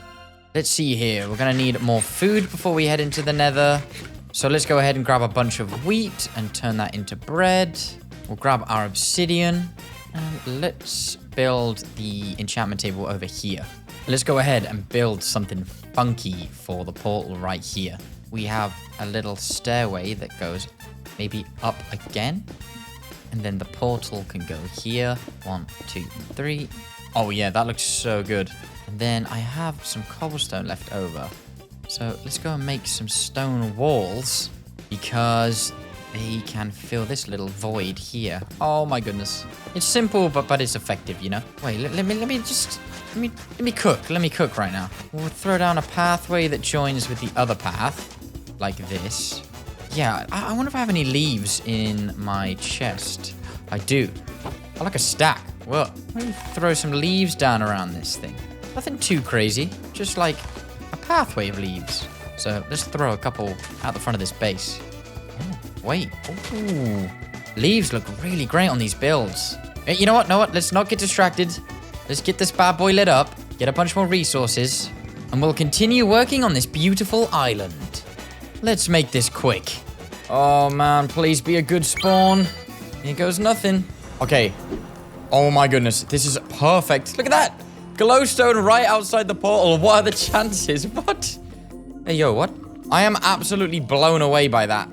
let's see here. We're going to need more food before we head into the Nether. So let's go ahead and grab a bunch of wheat and turn that into bread. We'll grab our obsidian and let's build the enchantment table over here. Let's go ahead and build something funky for the portal right here. We have a little stairway that goes maybe up again. And then the portal can go here. 1, 2, 3. Oh yeah, that looks so good. And then I have some cobblestone left over. So let's go and make some stone walls because they can fill this little void here. Oh my goodness. It's simple, but it's effective, you know? Wait, let me cook right now. We'll throw down a pathway that joins with the other path, like this. Yeah, I wonder if I have any leaves in my chest. I do. I like a stack. Whoa. Let me throw some leaves down around this thing. Nothing too crazy, just like a pathway of leaves. So let's throw a couple out the front of this base. Oh, wait. Ooh. Leaves look really great on these builds. Hey, you know what? Let's not get distracted. Let's get this bad boy lit up, get a bunch more resources, and we'll continue working on this beautiful island. Let's make this quick. Oh man, please be a good spawn. Here goes nothing. Okay. Oh my goodness, this is perfect. Look at that. Glowstone right outside the portal. What are the chances? What? Hey, yo, what? I am absolutely blown away by that.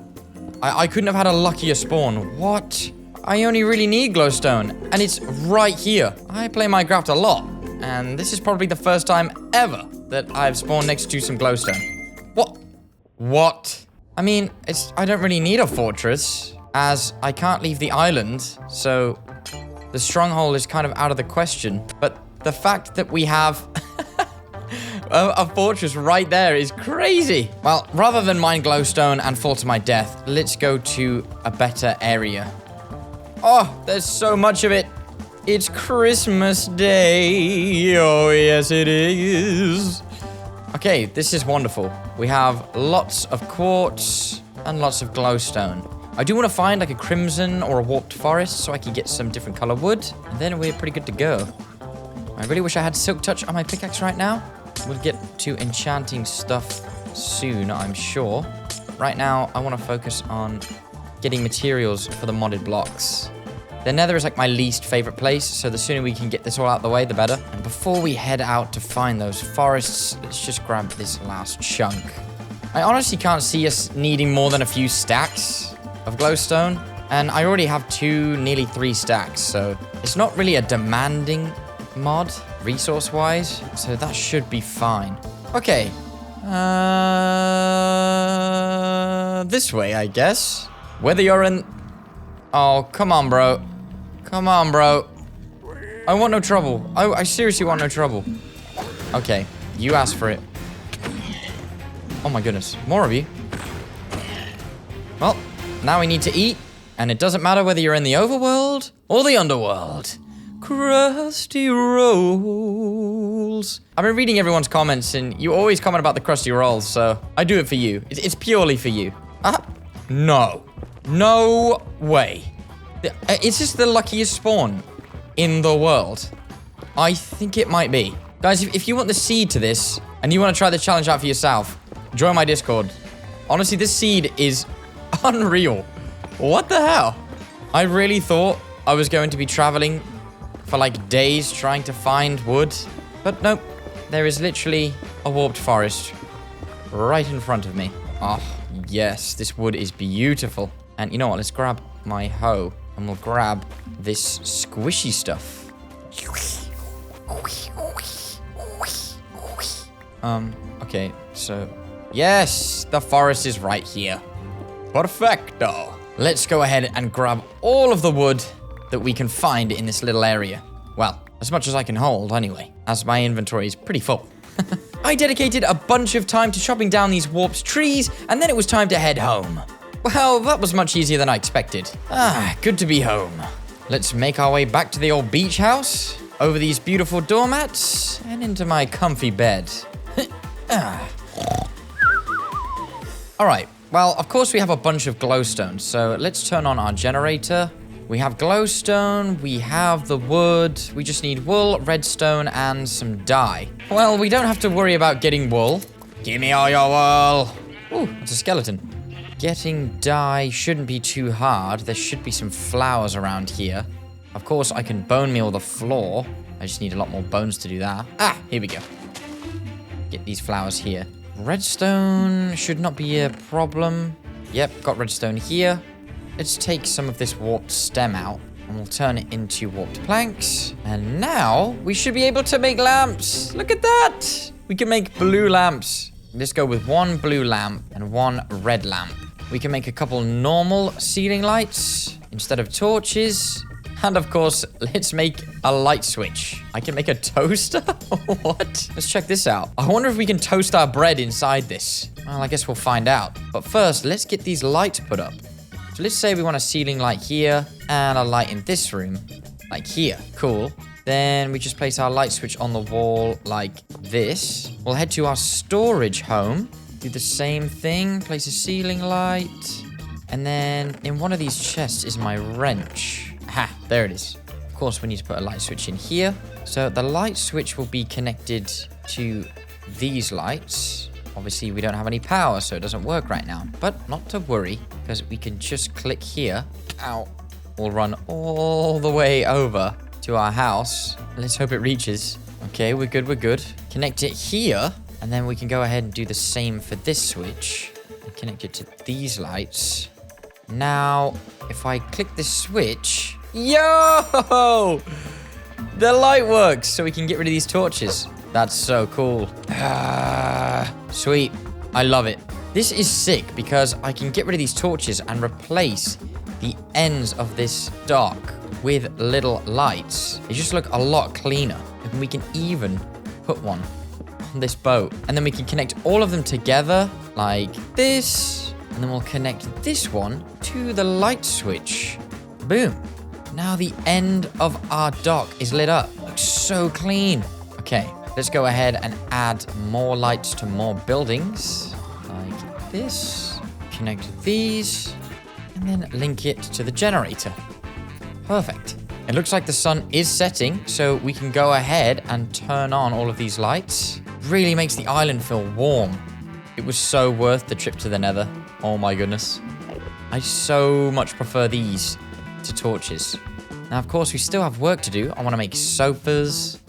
I couldn't have had a luckier spawn. What? I only really need glowstone, and it's right here. I play Minecraft a lot, and this is probably the first time ever that I've spawned next to some glowstone. What? I mean, I don't really need a fortress, as I can't leave the island, so the stronghold is kind of out of the question. But the fact that we have a fortress right there is crazy. Well, rather than mine glowstone and fall to my death, let's go to a better area. Oh, there's so much of it. It's Christmas Day. Oh, yes, it is. Okay, this is wonderful. We have lots of quartz and lots of glowstone. I do want to find like a crimson or a warped forest so I can get some different color wood. And then we're pretty good to go. I really wish I had silk touch on my pickaxe right now. We'll get to enchanting stuff soon, I'm sure. Right now, I want to focus on getting materials for the modded blocks. The Nether is like my least favorite place, so the sooner we can get this all out the way, the better. And before we head out to find those forests, let's just grab this last chunk. I honestly can't see us needing more than a few stacks of glowstone. And I already have 2, nearly 3 stacks, so it's not really a demanding mod, resource-wise. So that should be fine. Okay. This way, I guess. Whether you're in... Oh, come on, bro. Come on, bro. I want no trouble. I seriously want no trouble. Okay, you asked for it. Oh my goodness, more of you. Well, now we need to eat, and it doesn't matter whether you're in the overworld or the underworld. Crusty rolls. I've been reading everyone's comments, and you always comment about the crusty rolls, so I do it for you. It's purely for you. No. No way. Is this the luckiest spawn in the world? I think it might be. Guys, if you want the seed to this, and you want to try the challenge out for yourself, join my Discord. Honestly, this seed is unreal. What the hell? I really thought I was going to be traveling for like days trying to find wood. But nope. There is literally a warped forest right in front of me. Oh, yes. This wood is beautiful. And you know what? Let's grab my hoe. And we'll grab this squishy stuff. Okay, so... Yes, the forest is right here. Perfecto. Let's go ahead and grab all of the wood that we can find in this little area. Well, as much as I can hold, anyway, as my inventory is pretty full. I dedicated a bunch of time to chopping down these warped trees, and then it was time to head home. Well, that was much easier than I expected. Good to be home. Let's make our way back to the old beach house, over these beautiful doormats, and into my comfy bed. Alright, well, of course we have a bunch of glowstone, so let's turn on our generator. We have glowstone, we have the wood, we just need wool, redstone, and some dye. Well, we don't have to worry about getting wool. Give me all your wool. Ooh, it's a skeleton. Getting dye shouldn't be too hard. There should be some flowers around here. Of course, I can bone meal the floor. I just need a lot more bones to do that. Here we go. Get these flowers here. Redstone should not be a problem. Yep, got redstone here. Let's take some of this warped stem out, and we'll turn it into warped planks. And now, we should be able to make lamps. Look at that! We can make blue lamps. Let's go with 1 blue lamp and 1 red lamp. We can make a couple normal ceiling lights instead of torches. And of course, let's make a light switch. I can make a toaster? What? Let's check this out. I wonder if we can toast our bread inside this. Well, I guess we'll find out. But first, let's get these lights put up. So let's say we want a ceiling light here and a light in this room, like here. Cool. Then we just place our light switch on the wall like this. We'll head to our storage home. Do the same thing. Place a ceiling light. And then in one of these chests is my wrench. Aha, there it is. Of course, we need to put a light switch in here. So the light switch will be connected to these lights. Obviously, we don't have any power, so it doesn't work right now. But not to worry, because we can just click here. Ow. We'll run all the way over to our house. Let's hope it reaches. Okay, we're good, we're good. Connect it here, and then we can go ahead and do the same for this switch. And connect it to these lights. Now, if I click this switch... Yo! The light works, so we can get rid of these torches. That's so cool. Sweet. I love it. This is sick because I can get rid of these torches and replace the ends of this dock with little lights. They just look a lot cleaner. And we can even put one on this boat. And then we can connect all of them together like this. And then we'll connect this one to the light switch. Boom. Now the end of our dock is lit up. Looks so clean. Okay, let's go ahead and add more lights to more buildings. Like this. Connect these. And then link it to the generator. Perfect. It looks like the sun is setting, so we can go ahead and turn on all of these lights. really makes the island feel warm. It was so worth the trip to the Nether. Oh my goodness. I so much prefer these to torches. Now, of course, we still have work to do. I want to make sofas,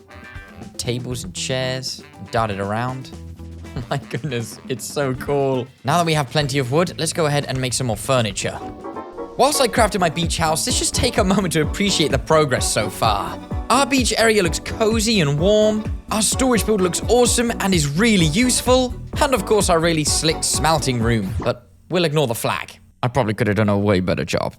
tables and chairs, dart it around. Oh my goodness, it's so cool. Now that we have plenty of wood, let's go ahead and make some more furniture. Whilst I crafted my beach house, let's just take a moment to appreciate the progress so far. Our beach area looks cozy and warm. Our storage build looks awesome and is really useful. And of course, our really slick smelting room. But we'll ignore the flag. I probably could have done a way better job.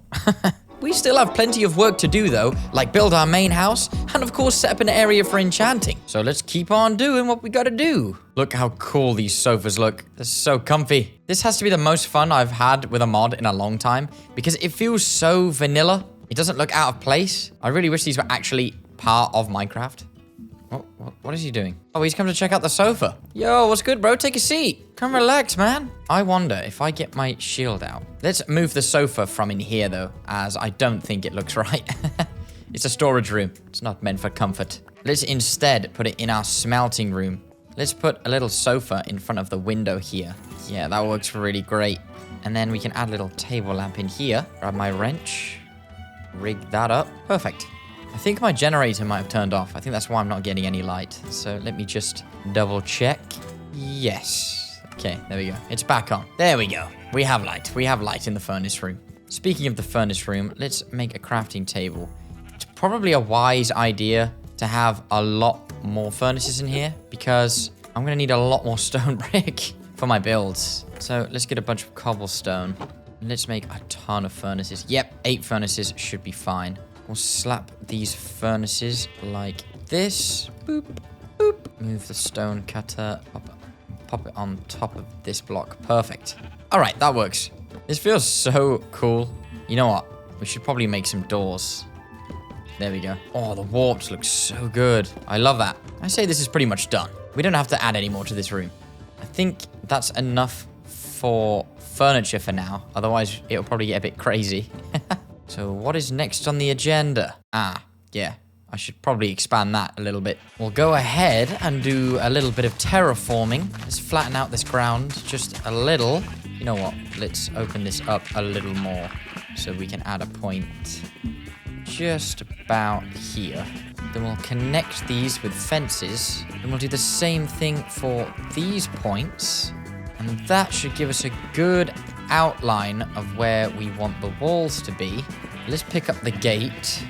We still have plenty of work to do though, like build our main house, and of course set up an area for enchanting. So let's keep on doing what we gotta do. Look how cool these sofas look. They're so comfy. This has to be the most fun I've had with a mod in a long time, because it feels so vanilla. It doesn't look out of place. I really wish these were actually part of Minecraft. What is he doing? Oh, he's come to check out the sofa. Yo, what's good, bro? Take a seat. Come relax, man. I wonder if I get my shield out. Let's move the sofa from in here, though, as I don't think it looks right. It's a storage room. It's not meant for comfort. Let's instead put it in our smelting room. Let's put a little sofa in front of the window here. Yeah, that works really great. And then we can add a little table lamp in here. Grab my wrench. Rig that up. Perfect. I think my generator might have turned off. I think that's why I'm not getting any light. So let me just double check. Yes. Okay, there we go. It's back on. There we go. We have light. We have light in the furnace room. Speaking of the furnace room, let's make a crafting table. It's probably a wise idea to have a lot more furnaces in here because I'm going to need a lot more stone brick for my builds. So let's get a bunch of cobblestone. Let's make a ton of furnaces. Yep, 8 furnaces should be fine. We'll slap these furnaces like this. Boop, boop. Move the stone cutter. Pop it on top of this block. Perfect. All right, that works. This feels so cool. You know what? We should probably make some doors. There we go. Oh, the warps look so good. I love that. I say this is pretty much done. We don't have to add any more to this room. I think that's enough for furniture for now. Otherwise, it'll probably get a bit crazy. So what is next on the agenda? Yeah, I should probably expand that a little bit. We'll go ahead and do a little bit of terraforming. Let's flatten out this ground just a little. You know what? Let's open this up a little more so we can add a point just about here. Then we'll connect these with fences. Then we'll do the same thing for these points. And that should give us a good outline of where we want the walls to be. Let's pick up the gate.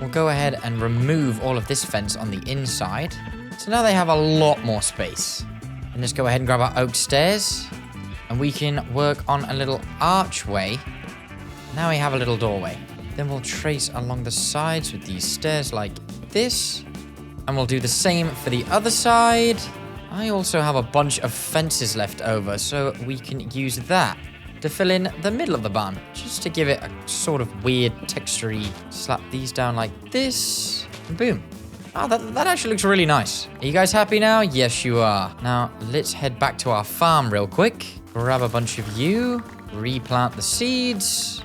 We'll go ahead and remove all of this fence on the inside. So now they have a lot more space. And let's go ahead and grab our oak stairs. And we can work on a little archway. Now we have a little doorway. Then we'll trace along the sides with these stairs like this. And we'll do the same for the other side. I also have a bunch of fences left over, so we can use that to fill in the middle of the barn, just to give it a sort of weird texture-y. Slap these down like this, and boom. Oh, that actually looks really nice. Are you guys happy now? Yes, you are. Now, let's head back to our farm real quick. Grab a bunch of you, replant the seeds,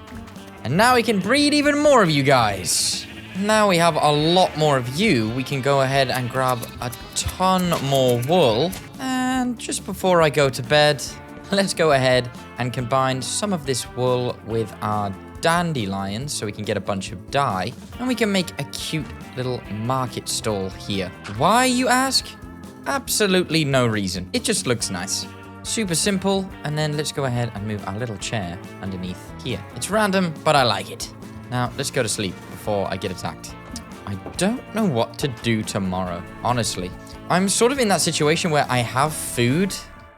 and now we can breed even more of you guys. Now we have a lot more of you, we can go ahead and grab a ton more wool. And just before I go to bed, let's go ahead and combine some of this wool with our dandelions so we can get a bunch of dye. And we can make a cute little market stall here. Why, you ask? Absolutely no reason. It just looks nice. Super simple. And then let's go ahead and move our little chair underneath here. It's random, but I like it. Now, let's go to sleep before I get attacked. I don't know what to do tomorrow, honestly. I'm sort of in that situation where I have food,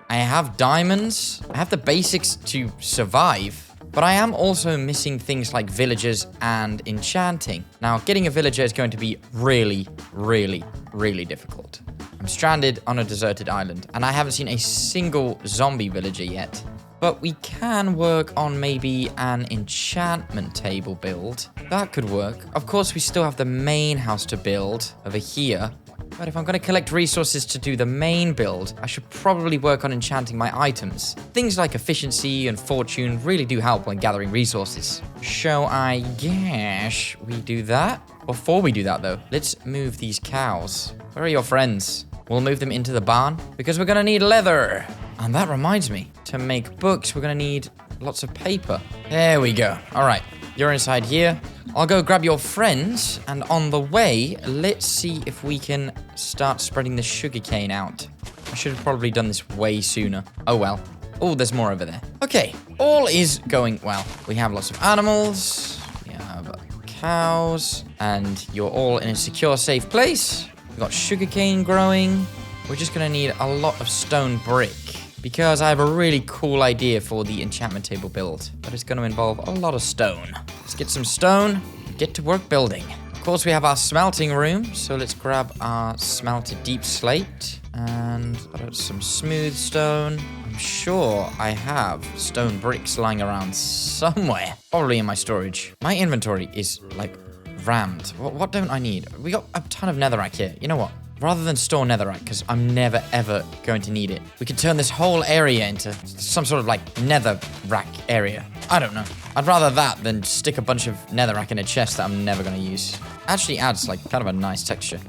I have diamonds, I have the basics to survive, but I am also missing things like villagers and enchanting. Now, getting a villager is going to be really, really, really difficult. I'm stranded on a deserted island, and I haven't seen a single zombie villager yet. But we can work on maybe an enchantment table build. That could work. Of course, we still have the main house to build over here. But if I'm going to collect resources to do the main build, I should probably work on enchanting my items. Things like efficiency and fortune really do help when gathering resources. So I guess we do that. Before we do that, though, let's move these cows. Where are your friends? we'll move them into the barn because we're going to need leather. And that reminds me, to make books, we're going to need lots of paper. There we go. All right, you're inside here. I'll go grab your friends, and on the way, let's see if we can start spreading the sugarcane out. I should have probably done this way sooner. Oh, well. Oh, there's more over there. Okay, all is going well. We have lots of animals. We have cows, and you're all in a secure, safe place. We've got sugarcane growing. We're just going to need a lot of stone brick, because I have a really cool idea for the enchantment table build, but it's going to involve a lot of stone. Let's get some stone, get to work building. Of course, we have our smelting room, so let's grab our smelted deep slate and some smooth stone. I'm sure I have stone bricks lying around somewhere, probably in my storage. My inventory is like rammed. What don't I need? We got a ton of netherrack here. You know what? Rather than store netherrack, because I'm never, ever going to need it, we could turn this whole area into some sort of, like, netherrack area. I don't know. I'd rather that than stick a bunch of netherrack in a chest that I'm never going to use. Actually adds, like, kind of a nice texture.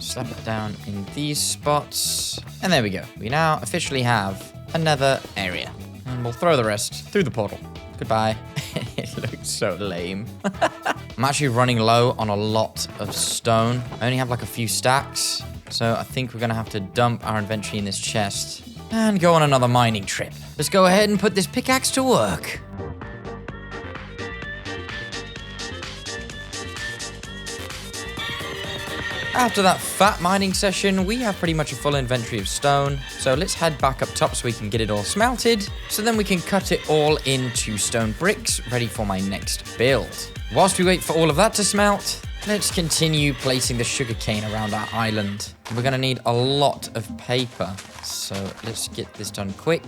Slap it down in these spots. And there we go. We now officially have a nether area. And we'll throw the rest through the portal. Goodbye. It looks so lame. I'm actually running low on a lot of stone. I only have like a few stacks. So I think we're going to have to dump our inventory in this chest and go on another mining trip. Let's go ahead and put this pickaxe to work. After that fat mining session, we have pretty much a full inventory of stone. So let's head back up top so we can get it all smelted. So then we can cut it all into stone bricks, ready for my next build. Whilst we wait for all of that to smelt, let's continue placing the sugarcane around our island. We're going to need a lot of paper. So let's get this done quick.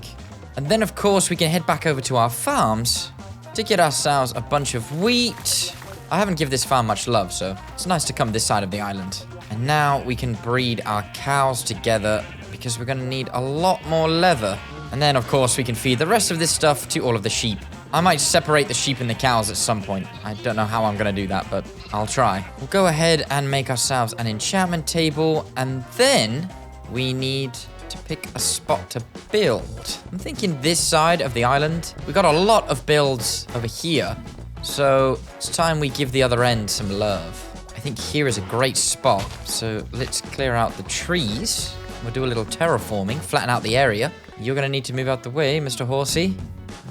And then, of course, we can head back over to our farms to get ourselves a bunch of wheat. I haven't given this farm much love, so it's nice to come this side of the island. And now we can breed our cows together because we're going to need a lot more leather. And then, of course, we can feed the rest of this stuff to all of the sheep. I might separate the sheep and the cows at some point. I don't know how I'm going to do that, but I'll try. We'll go ahead and make ourselves an enchantment table. And then we need to pick a spot to build. I'm thinking this side of the island. We got a lot of builds over here. So it's time we give the other end some love. I think here is a great spot. So let's clear out the trees. We'll do a little terraforming, flatten out the area. You're going to need to move out the way, Mr. Horsey.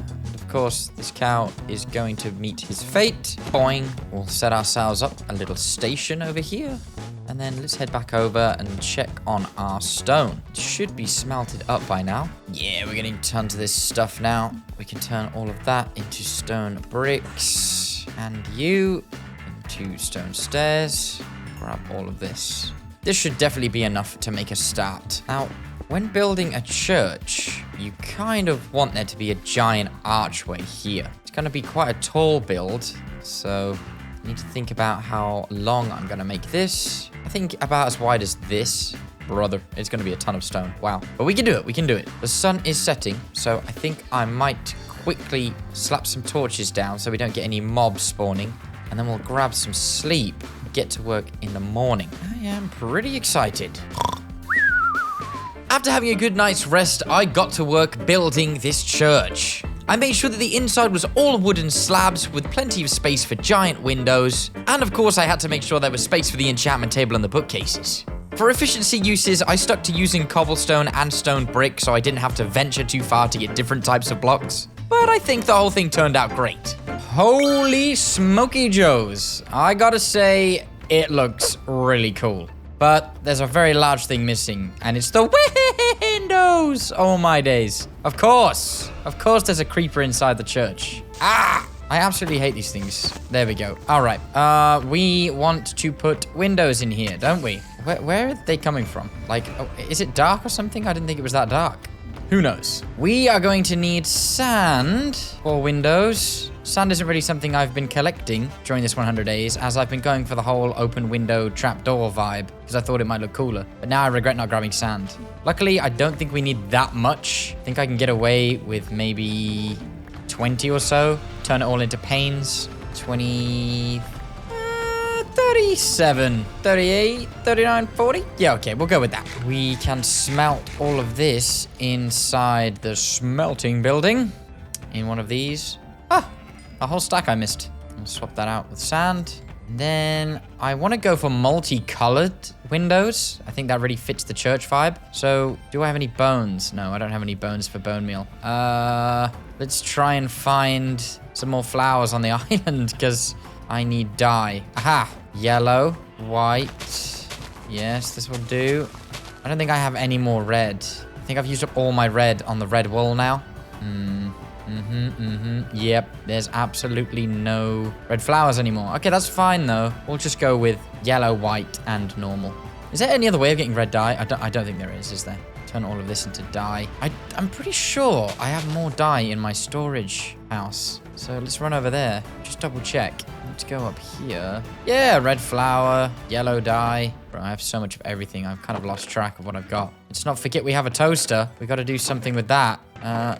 And of course, this cow is going to meet his fate. Boing. We'll set ourselves up a little station over here. And then let's head back over and check on our stone. It should be smelted up by now. Yeah, we're getting tons of this stuff now. We can turn all of that into stone bricks. And you into stone stairs. Grab all of this. This should definitely be enough to make a start. Now, when building a church, you kind of want there to be a giant archway here. It's going to be quite a tall build, so I need to think about how long I'm going to make this. I think about as wide as this. Brother, it's going to be a ton of stone. Wow. But we can do it. We can do it. The sun is setting, so I think I might quickly slap some torches down so we don't get any mobs spawning. And then we'll grab some sleep and get to work in the morning. I am pretty excited. After having a good night's rest, I got to work building this church. I made sure that the inside was all wooden slabs with plenty of space for giant windows. And of course, I had to make sure there was space for the enchantment table and the bookcases. For efficiency uses, I stuck to using cobblestone and stone brick so I didn't have to venture too far to get different types of blocks. But I think the whole thing turned out great. Holy smoky joes. I gotta say, it looks really cool. But there's a very large thing missing, and it's the windows. Oh my days. Of course there's a creeper inside the church. Ah! I absolutely hate these things. There we go. All right. We want to put windows in here, don't we? Where are they coming from? Like, oh, is it dark or something? I didn't think it was that dark. Who knows? We are going to need sand for windows. Sand isn't really something I've been collecting during this 100 days, as I've been going for the whole open window trapdoor vibe, because I thought it might look cooler. But now I regret not grabbing sand. Luckily, I don't think we need that much. I think I can get away with maybe 20 or so. Turn it all into panes. 20... 30 37, 38, 39, 40. Yeah, okay, we'll go with that. We can smelt all of this inside the smelting building in one of these. Ah, a whole stack I missed. I'll swap that out with sand. And then I want to go for multicolored windows. I think that really fits the church vibe. So do I have any bones? No, I don't have any bones for bone meal. Let's try and find some more flowers on the island because I need dye. Aha! Yellow, white. Yes, this will do. I don't think I have any more red. I think I've used up all my red on the red wool now. Yep, there's absolutely no red flowers anymore. Okay, that's fine though. We'll just go with yellow, white, and normal. Is there any other way of getting red dye? I don't think there is there? Turn all of this into dye. I'm pretty sure I have more dye in my storage house. So let's run over there. Just double check. Let's go up here. Yeah, red flower, yellow dye. Bro, I have so much of everything. I've kind of lost track of what I've got. Let's not forget we have a toaster. We got to do something with that.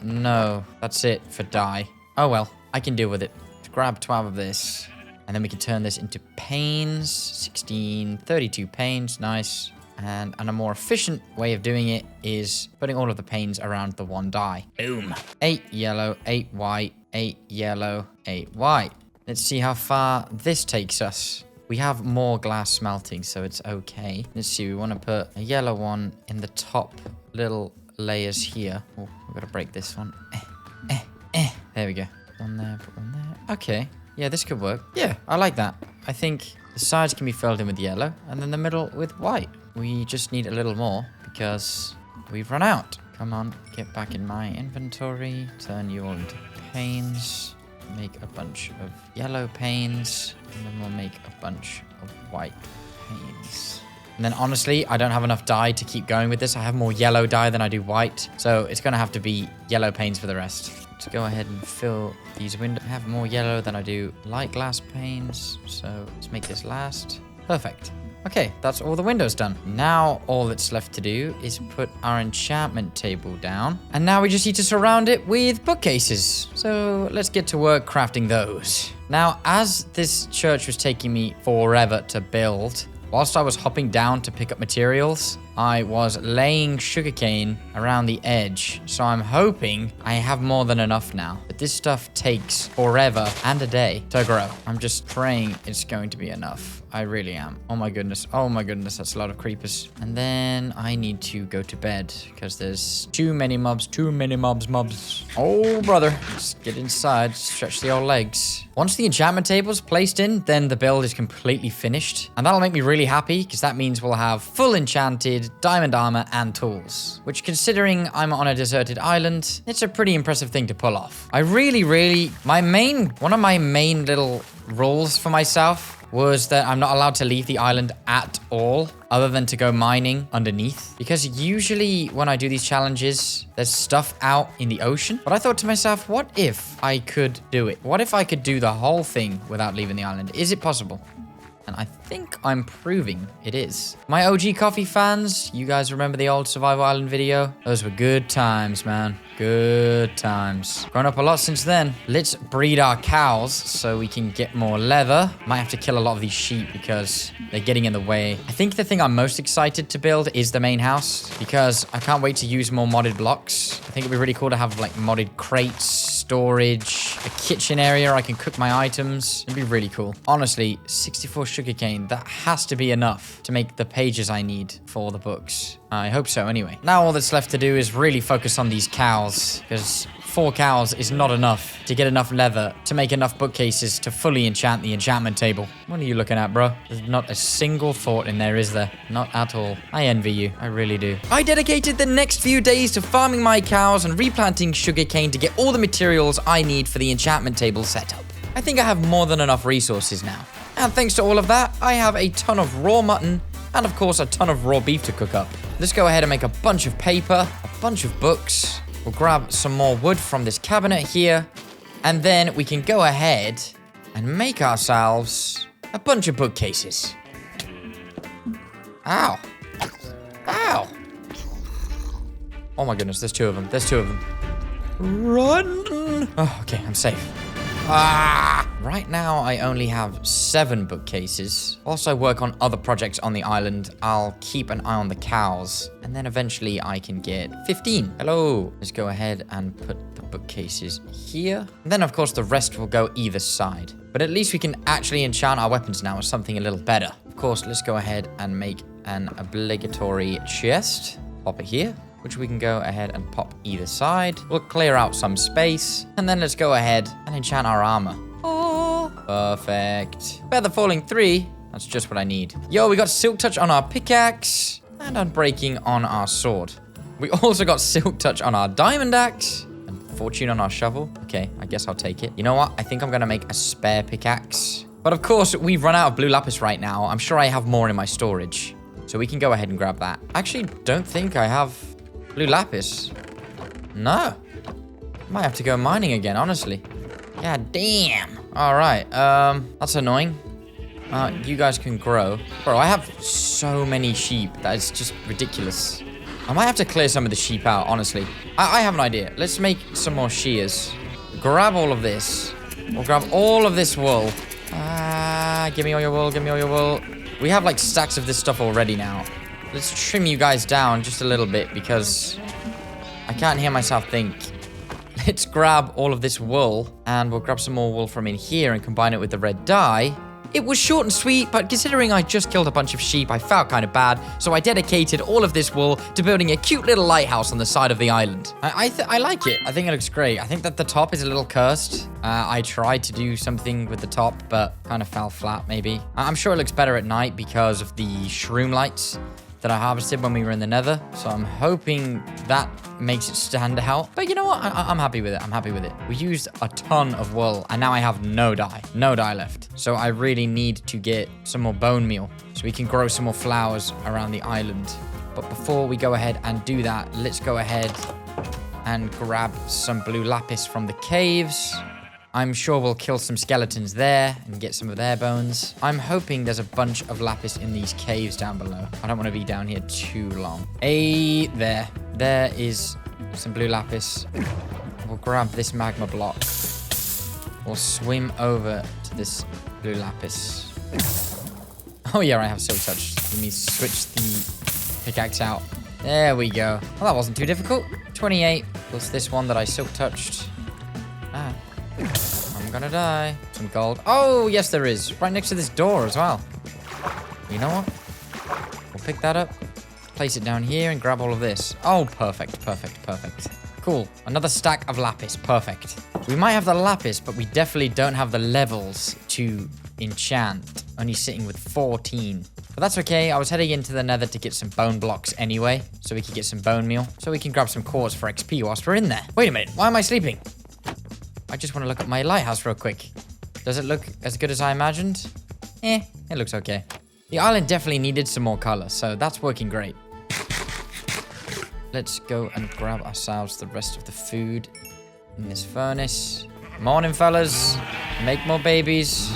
No. That's it for dye. Oh, well. I can deal with it. Let's grab 12 of this. And then we can turn this into panes. 16, 32 panes. Nice. And a more efficient way of doing it is putting all of the panes around the one dye. Boom. 8 yellow, 8 white, 8 yellow, 8 white. Let's see how far this takes us. We have more glass smelting, so it's okay. Let's see, we want to put a yellow one in the top little layers here. Oh, we've got to break this one. There we go. One there, put one there. Okay. Yeah, this could work. Yeah, I like that. I think the sides can be filled in with yellow, and then the middle with white. We just need a little more, because we've run out. Come on, get back in my inventory. Turn you all into panes. Make a bunch of yellow panes, and then we'll make a bunch of white panes. And then honestly, I don't have enough dye to keep going with this. I have more yellow dye than I do white, so it's gonna have to be yellow panes for the rest. Let's go ahead and fill these windows. I have more yellow than I do light glass panes, so let's make this last. Perfect. Okay, that's all the windows done. Now all that's left to do is put our enchantment table down. And now we just need to surround it with bookcases. So let's get to work crafting those. Now, as this church was taking me forever to build, whilst I was hopping down to pick up materials, I was laying sugarcane around the edge. So I'm hoping I have more than enough now. But this stuff takes forever and a day to grow. I'm just praying it's going to be enough. I really am. Oh my goodness. Oh my goodness. That's a lot of creepers. And then I need to go to bed because there's too many mobs. Oh, brother. Just get inside. Stretch the old legs. Once the enchantment table is placed in, then the build is completely finished. And that'll make me really happy because that means we'll have full enchanted diamond armor and tools. Which, considering I'm on a deserted island, it's a pretty impressive thing to pull off. I really, one of my main little rules for myself was that I'm not allowed to leave the island at all, other than to go mining underneath. Because usually when I do these challenges, there's stuff out in the ocean. But I thought to myself, what if I could do it? What if I could do the whole thing without leaving the island? Is it possible? And I think I'm proving it is. My OG coffee fans, you guys remember the old Survival Island video? Those were good times, man. Good times. Grown up a lot since then. Let's breed our cows so we can get more leather. Might have to kill a lot of these sheep because they're getting in the way. I think the thing I'm most excited to build is the main house because I can't wait to use more modded blocks. I think it'd be really cool to have like modded crates, storage, a kitchen area I can cook my items. It'd be really cool. Honestly, 64 sugarcane, that has to be enough to make the pages I need for the books. I hope so anyway. Now all that's left to do is really focus on these cows because 4 cows is not enough to get enough leather to make enough bookcases to fully enchant the enchantment table. What are you looking at, bro? There's not a single thought in there, is there? Not at all. I envy you. I really do. I dedicated the next few days to farming my cows and replanting sugarcane to get all the materials I need for the enchantment table setup. I think I have more than enough resources now. And thanks to all of that, I have a ton of raw mutton and of course a ton of raw beef to cook up. Let's go ahead and make a bunch of paper, a bunch of books. We'll grab some more wood from this cabinet here. And then we can go ahead and make ourselves a bunch of bookcases. Ow. Ow. Oh my goodness, there's 2 of them. There's 2 of them. Run. Oh, okay, I'm safe. Ah! Right now, I only have 7 bookcases. Whilst I work on other projects on the island, I'll keep an eye on the cows. And then eventually I can get 15. Hello. Let's go ahead and put the bookcases here. And then, of course, the rest will go either side. But at least we can actually enchant our weapons now with something a little better. Of course, let's go ahead and make an obligatory chest. Pop it here, which we can go ahead and pop either side. We'll clear out some space. And then let's go ahead and enchant our armor. Oh, perfect. Feather falling 3. That's just what I need. Yo, we got silk touch on our pickaxe and unbreaking on our sword. We also got silk touch on our diamond axe and fortune on our shovel. Okay, I guess I'll take it. You know what? I think I'm going to make a spare pickaxe. But of course, we've run out of blue lapis right now. I'm sure I have more in my storage. So we can go ahead and grab that. I actually don't think I have blue lapis. No. Might have to go mining again, honestly. God damn. All right. That's annoying. You guys can grow. Bro, I have so many sheep. That is just ridiculous. I might have to clear some of the sheep out, honestly. I have an idea. Let's make some more shears. Grab all of this. We'll grab all of this wool. Give me all your wool. Give me all your wool. We have like stacks of this stuff already now. Let's trim you guys down just a little bit because I can't hear myself think. Let's grab all of this wool and we'll grab some more wool from in here and combine it with the red dye. It was short and sweet, but considering I just killed a bunch of sheep, I felt kind of bad. So I dedicated all of this wool to building a cute little lighthouse on the side of the island. I like it. I think it looks great. I think that the top is a little cursed. I tried to do something with the top, but kind of fell flat maybe. I'm sure it looks better at night because of the shroom lights that I harvested when we were in the Nether. So I'm hoping that makes it stand out. But you know what? I'm happy with it. I'm happy with it. We used a ton of wool and now I have no dye. No dye left. So I really need to get some more bone meal so we can grow some more flowers around the island. But before we go ahead and do that, let's go ahead and grab some blue lapis from the caves. I'm sure we'll kill some skeletons there and get some of their bones. I'm hoping there's a bunch of lapis in these caves down below. I don't want to be down here too long. Hey, there. There is some blue lapis. We'll grab this magma block. We'll swim over to this blue lapis. Oh yeah, I have silk touch. Let me switch the pickaxe out. There we go. Well, that wasn't too difficult. 28 plus this one that I silk touched. I'm gonna die. Some gold. Oh, yes, there is. Right next to this door as well. You know what? We'll pick that up, place it down here, and grab all of this. Oh, perfect, perfect, perfect. Cool. Another stack of lapis. Perfect. We might have the lapis, but we definitely don't have the levels to enchant. Only sitting with 14. But that's okay. I was heading into the Nether to get some bone blocks anyway, so we could get some bone meal, so we can grab some quartz for XP whilst we're in there. Wait a minute. Why am I sleeping? I just want to look at my lighthouse real quick. Does it look as good as I imagined? It looks okay. The island definitely needed some more color, so that's working great. Let's go and grab ourselves the rest of the food in this furnace. Morning, fellas. Make more babies.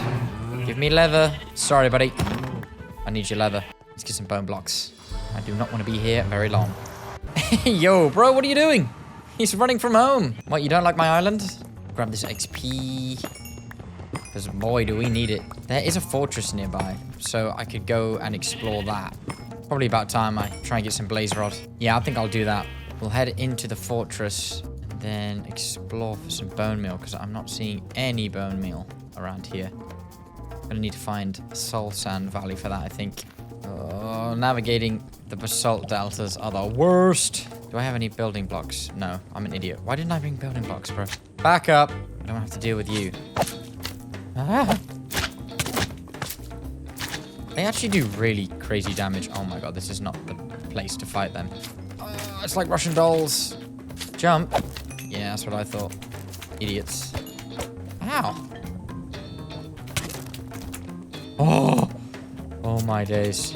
Give me leather. Sorry, buddy. I need your leather. Let's get some bone blocks. I do not want to be here very long. Yo, bro, what are you doing? He's running from home. What, you don't like my island? Grab this XP. Because boy, do we need it. There is a fortress nearby, so I could go and explore that. Probably about time I try and get some blaze rod. Yeah, I think I'll do that. We'll head into the fortress and then explore for some bone meal because I'm not seeing any bone meal around here. I'm gonna need to find a soul sand valley for that, I think. Oh, navigating the basalt deltas are the worst. Do I have any building blocks? No, I'm an idiot. Why didn't I bring building blocks, bro? Back up. I don't have to deal with you. They actually do really crazy damage. Oh my god, this is not the place to fight them. It's like Russian dolls. Jump. Yeah, that's what I thought. Idiots. Ow. Oh my days.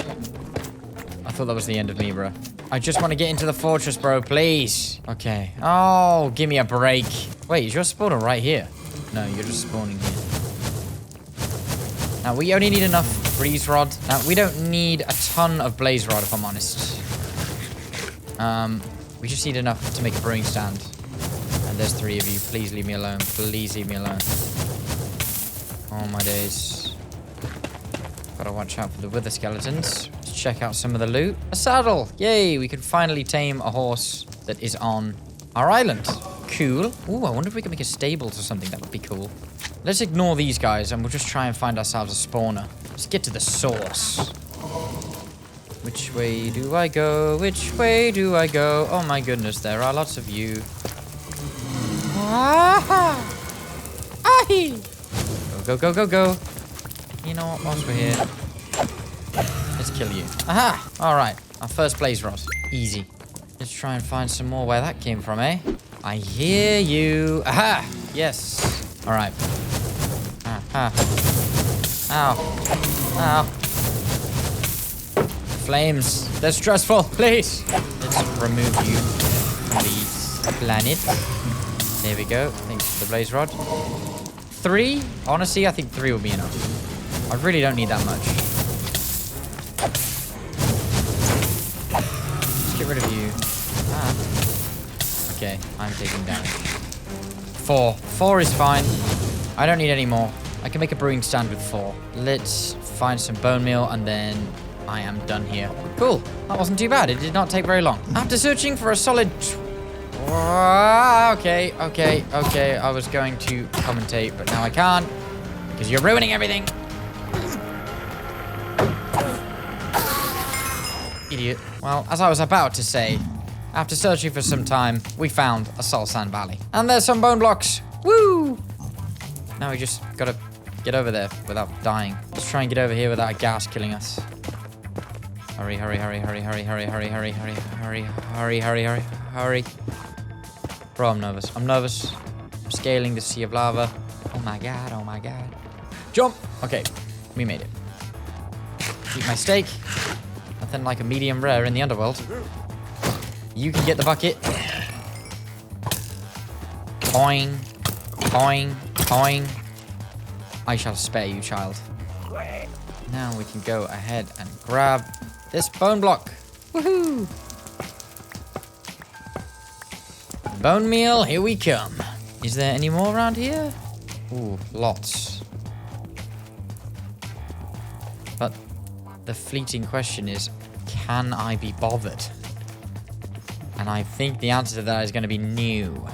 I thought that was the end of me, bro. I just want to get into the fortress, bro, please. Okay. Oh, give me a break. Wait, is your spawner right here? No, you're just spawning here. Now, we only need enough breeze rod. Now, we don't need a ton of blaze rod, if I'm honest. We just need enough to make a brewing stand. And there's 3 of you. Please leave me alone. Please leave me alone. Oh my days. Gotta watch out for the wither skeletons. Let's check out some of the loot. A saddle! Yay! We can finally tame a horse that is on our island. Cool. Ooh, I wonder if we can make a stables or something. That would be cool. Let's ignore these guys and we'll just try and find ourselves a spawner. Let's get to the source. Which way do I go? Which way do I go? Oh my goodness, there are lots of you. Ah! Aye! Go, go, go, go, go. You know what, whilst we're here, let's kill you. Aha! Alright, our first blaze rod. Easy. Let's try and find some more where that came from, eh? I hear you. Aha! Yes. Alright. Aha. Ow. Ow. Flames. They're stressful. Please. Let's remove you from the planet. There we go. Thanks for the blaze rod. 3? Honestly, I think 3 will be enough. I really don't need that much. Let's get rid of you. Ah. Okay, I'm taking damage. 4. 4 is fine. I don't need any more. I can make a brewing stand with 4. Let's find some bone meal and then I am done here. Cool. That wasn't too bad. It did not take very long. After searching for a solid... Okay. I was going to commentate, but now I can't because you're ruining everything. Idiot. Well, as I was about to say, after searching for some time, we found a soul sand valley. And there's some bone blocks. Woo! Now we just gotta get over there without dying. Let's try and get over here without a gas killing us. Hurry. Bro, I'm nervous. I'm scaling the sea of lava. Oh my god. Jump! Okay, we made it. Eat my steak. Nothing like a medium rare in the underworld. You can get the bucket. Boing. Boing. Boing. I shall spare you, child. Now we can go ahead and grab this bone block. Woohoo! Bone meal, here we come. Is there any more around here? Ooh, lots. But the fleeting question is, can I be bothered? And I think the answer to that is going to be no.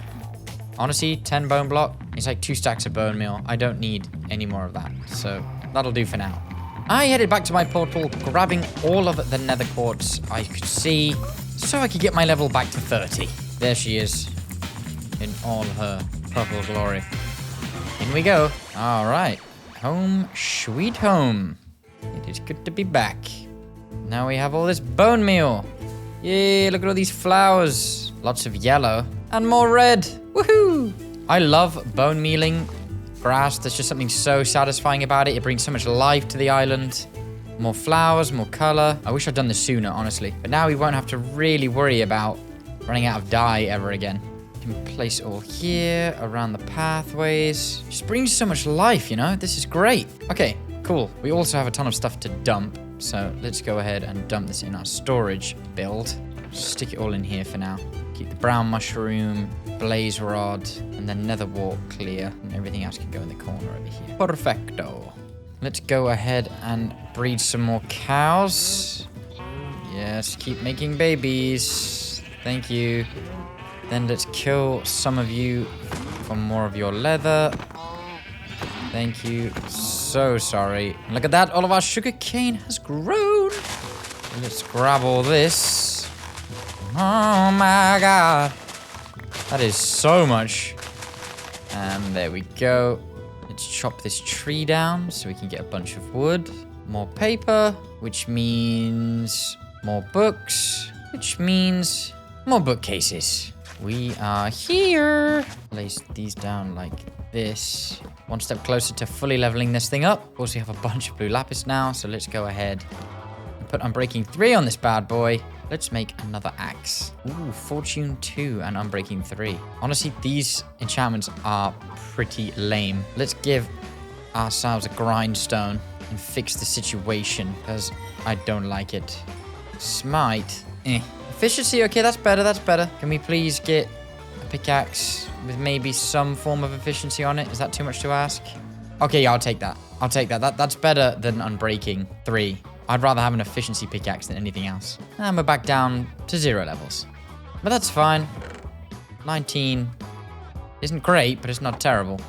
Honestly, 10 bone block, it's like 2 stacks of bone meal. I don't need any more of that, so that'll do for now. I headed back to my portal, grabbing all of the nether quartz I could see, so I could get my level back to 30. There she is, in all her purple glory. In we go. All right, home sweet home. It is good to be back. Now we have all this bone meal. Yay, look at all these flowers. Lots of yellow and more red. Woohoo! I love bone mealing grass. There's just something so satisfying about it. It brings so much life to the island. More flowers, more color. I wish I'd done this sooner, honestly. But now we won't have to really worry about running out of dye ever again. We can place it all here, around the pathways. Just brings so much life, you know? This is great. Okay, cool. We also have a ton of stuff to dump. So let's go ahead and dump this in our storage build. Stick it all in here for now. Keep the brown mushroom, blaze rod, and then nether wart clear. And everything else can go in the corner over here. Perfecto. Let's go ahead and breed some more cows. Yes, keep making babies. Thank you. Then let's kill some of you for more of your leather. Thank you. So sorry. Look at that. All of our sugarcane has grown. Let's grab all this. Oh my god. That is so much. And there we go. Let's chop this tree down so we can get a bunch of wood. More paper, which means more books, which means more bookcases. We are here. Place these down like this. One step closer to fully leveling this thing up. Also, we have a bunch of blue lapis now, so let's go ahead and put Unbreaking 3 on this bad boy. Let's make another axe. Ooh, Fortune 2 and Unbreaking 3. Honestly, these enchantments are pretty lame. Let's give ourselves a grindstone and fix the situation, because I don't like it. Smite. Efficiency, okay, that's better, that's better. Can we please get a pickaxe with maybe some form of efficiency on it? Is that too much to ask? Okay, yeah, I'll take that. I'll take that. That's better than unbreaking 3. I'd rather have an efficiency pickaxe than anything else. And we're back down to 0 levels. But that's fine. 19 isn't great, but it's not terrible.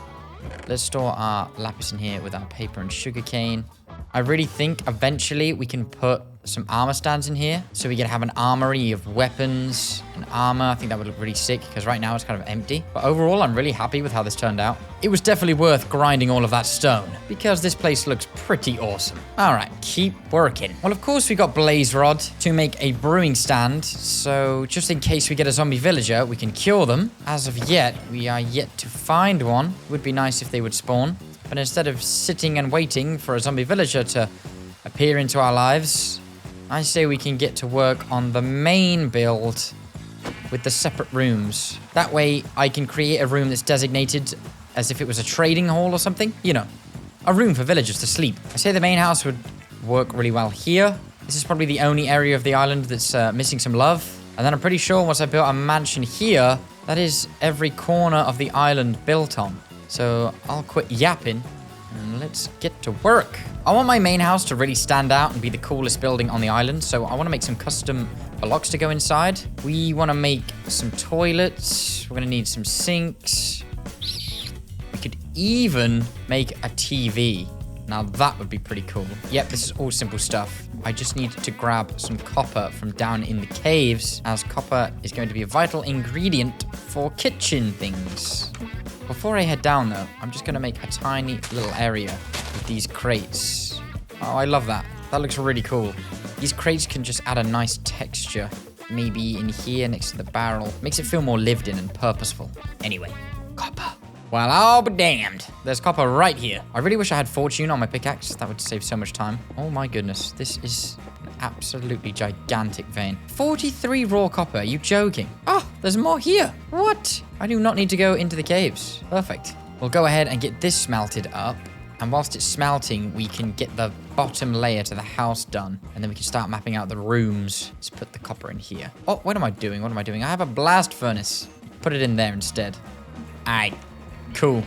Let's store our lapis in here with our paper and sugarcane. I really think eventually we can put some armor stands in here, so we can have an armory of weapons and armor. I think that would look really sick, because right now it's kind of empty. But overall, I'm really happy with how this turned out. It was definitely worth grinding all of that stone, because this place looks pretty awesome. All right, keep working. Well, of course, we got blaze rod to make a brewing stand, so just in case we get a zombie villager, we can cure them. As of yet, we are yet to find one. It would be nice if they would spawn. But instead of sitting and waiting for a zombie villager to appear into our lives, I say we can get to work on the main build with the separate rooms. That way, I can create a room that's designated as if it was a trading hall or something. You know, a room for villagers to sleep. I say the main house would work really well here. This is probably the only area of the island that's missing some love. And then I'm pretty sure once I built a mansion here, that is every corner of the island built on. So I'll quit yapping and let's get to work. I want my main house to really stand out and be the coolest building on the island. So I want to make some custom blocks to go inside. We want to make some toilets. We're going to need some sinks. We could even make a TV. Now that would be pretty cool. Yep, this is all simple stuff. I just need to grab some copper from down in the caves, as copper is going to be a vital ingredient for kitchen things. Before I head down, though, I'm just going to make a tiny little area with these crates. Oh, I love that. That looks really cool. These crates can just add a nice texture. Maybe in here next to the barrel. Makes it feel more lived in and purposeful. Anyway, copper. Well, I'll be damned. There's copper right here. I really wish I had fortune on my pickaxe. That would save so much time. Oh my goodness. This is an absolutely gigantic vein. 43 raw copper. Are you joking? Oh, there's more here. What? I do not need to go into the caves. Perfect. We'll go ahead and get this smelted up. And whilst it's smelting, we can get the bottom layer to the house done. And then we can start mapping out the rooms. Let's put the copper in here. Oh, what am I doing? What am I doing? I have a blast furnace. Put it in there instead. Aight. Cool.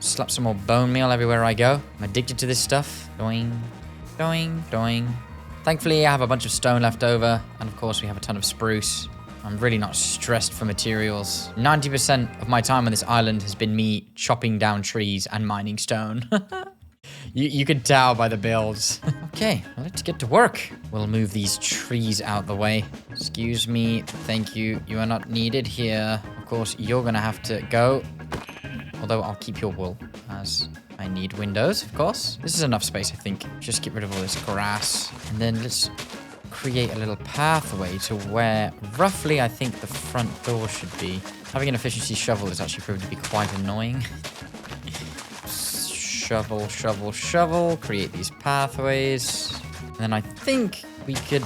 Slap some more bone meal everywhere I go. I'm addicted to this stuff. Doing, doing, doing. Thankfully, I have a bunch of stone left over. And of course, we have a ton of spruce. I'm really not stressed for materials. 90% of my time on this island has been me chopping down trees and mining stone. You can tell by the builds. Okay, well, let's get to work. We'll move these trees out the way. Excuse me. Thank you. You are not needed here. Of course, you're going to have to go. Although I'll keep your wool, as I need windows, of course. This is enough space, I think. Just get rid of all this grass. And then let's create a little pathway to where roughly I think the front door should be. Having an efficiency shovel is actually proving to be quite annoying. Shovel, shovel, shovel. Create these pathways. And then I think we could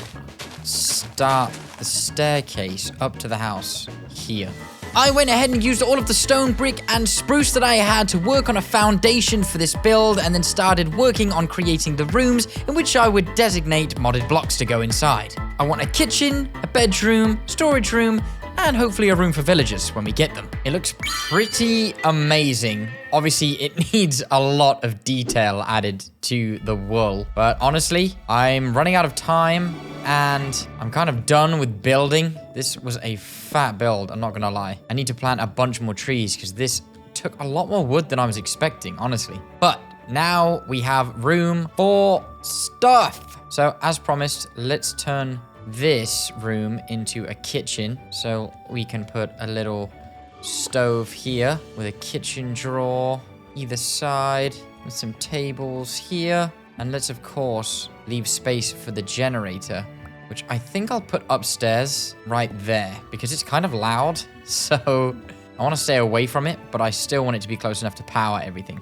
start the staircase up to the house here. I went ahead and used all of the stone, brick, and spruce that I had to work on a foundation for this build, and then started working on creating the rooms in which I would designate modded blocks to go inside. I want a kitchen, a bedroom, storage room, and hopefully a room for villagers when we get them. It looks pretty amazing. Obviously, it needs a lot of detail added to the wool, but honestly, I'm running out of time and I'm kind of done with building. This was a fat build, I'm not gonna lie. I need to plant a bunch more trees because this took a lot more wood than I was expecting, honestly. But now we have room for stuff. So as promised, let's turn this room into a kitchen. So we can put a little stove here with a kitchen drawer either side with some tables here. And let's, of course, leave space for the generator, which I think I'll put upstairs right there because it's kind of loud. So I want to stay away from it, but I still want it to be close enough to power everything.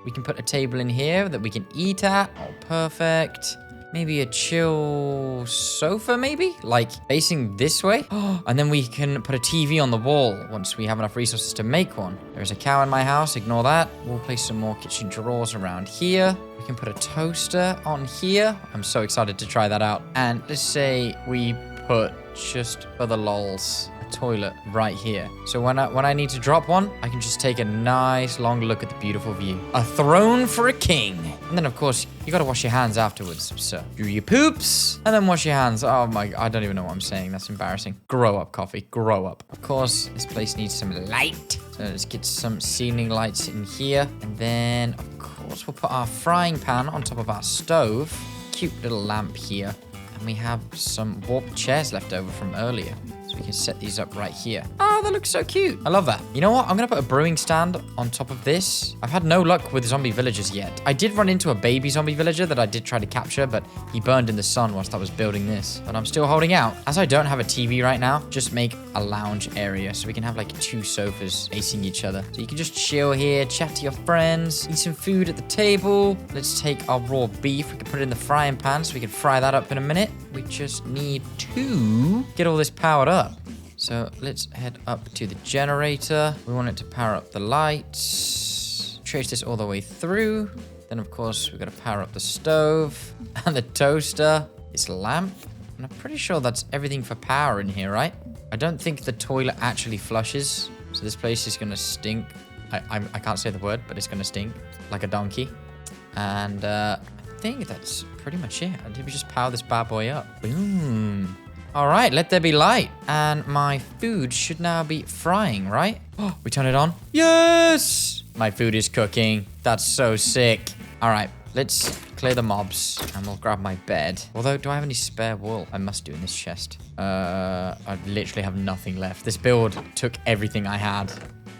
We can put a table in here that we can eat at. Oh, perfect. Maybe a chill sofa, maybe? Like, facing this way? And then we can put a TV on the wall once we have enough resources to make one. There's a cow in my house, ignore that. We'll place some more kitchen drawers around here. We can put a toaster on here. I'm so excited to try that out. And let's say we put, just for the lols, a toilet right here. So when I need to drop one, I can just take a nice long look at the beautiful view. A throne for a king. And then, of course, you got to wash your hands afterwards. So do your poops and then wash your hands. Oh my, I don't even know what I'm saying. That's embarrassing. Grow up, coffee. Grow up. Of course, this place needs some light. So let's get some ceiling lights in here. And then, of course, we'll put our frying pan on top of our stove. Cute little lamp here. And we have some warped chairs left over from earlier. So we can set these up right here. Oh, that looks so cute. I love that. You know what? I'm going to put a brewing stand on top of this. I've had no luck with zombie villagers yet. I did run into a baby zombie villager that I did try to capture, but he burned in the sun whilst I was building this. But I'm still holding out. As I don't have a TV right now, just make a lounge area so we can have like 2 sofas facing each other. So you can just chill here, chat to your friends, eat some food at the table. Let's take our raw beef. We can put it in the frying pan so we can fry that up in a minute. We just need to get all this powered up. So let's head up to the generator. We want it to power up the lights. Trace this all the way through. Then, of course, we've got to power up the stove and the toaster, this lamp. And I'm pretty sure that's everything for power in here, right? I don't think the toilet actually flushes. So this place is going to stink. I can't say the word, but it's going to stink like a donkey. And I think that's pretty much it. I think we just power this bad boy up. Boom. All right, let there be light. And my food should now be frying, right? Oh, we turn it on. Yes! My food is cooking. That's so sick. All right, let's clear the mobs and we'll grab my bed. Although, do I have any spare wool? I must do in this chest. I literally have nothing left. This build took everything I had.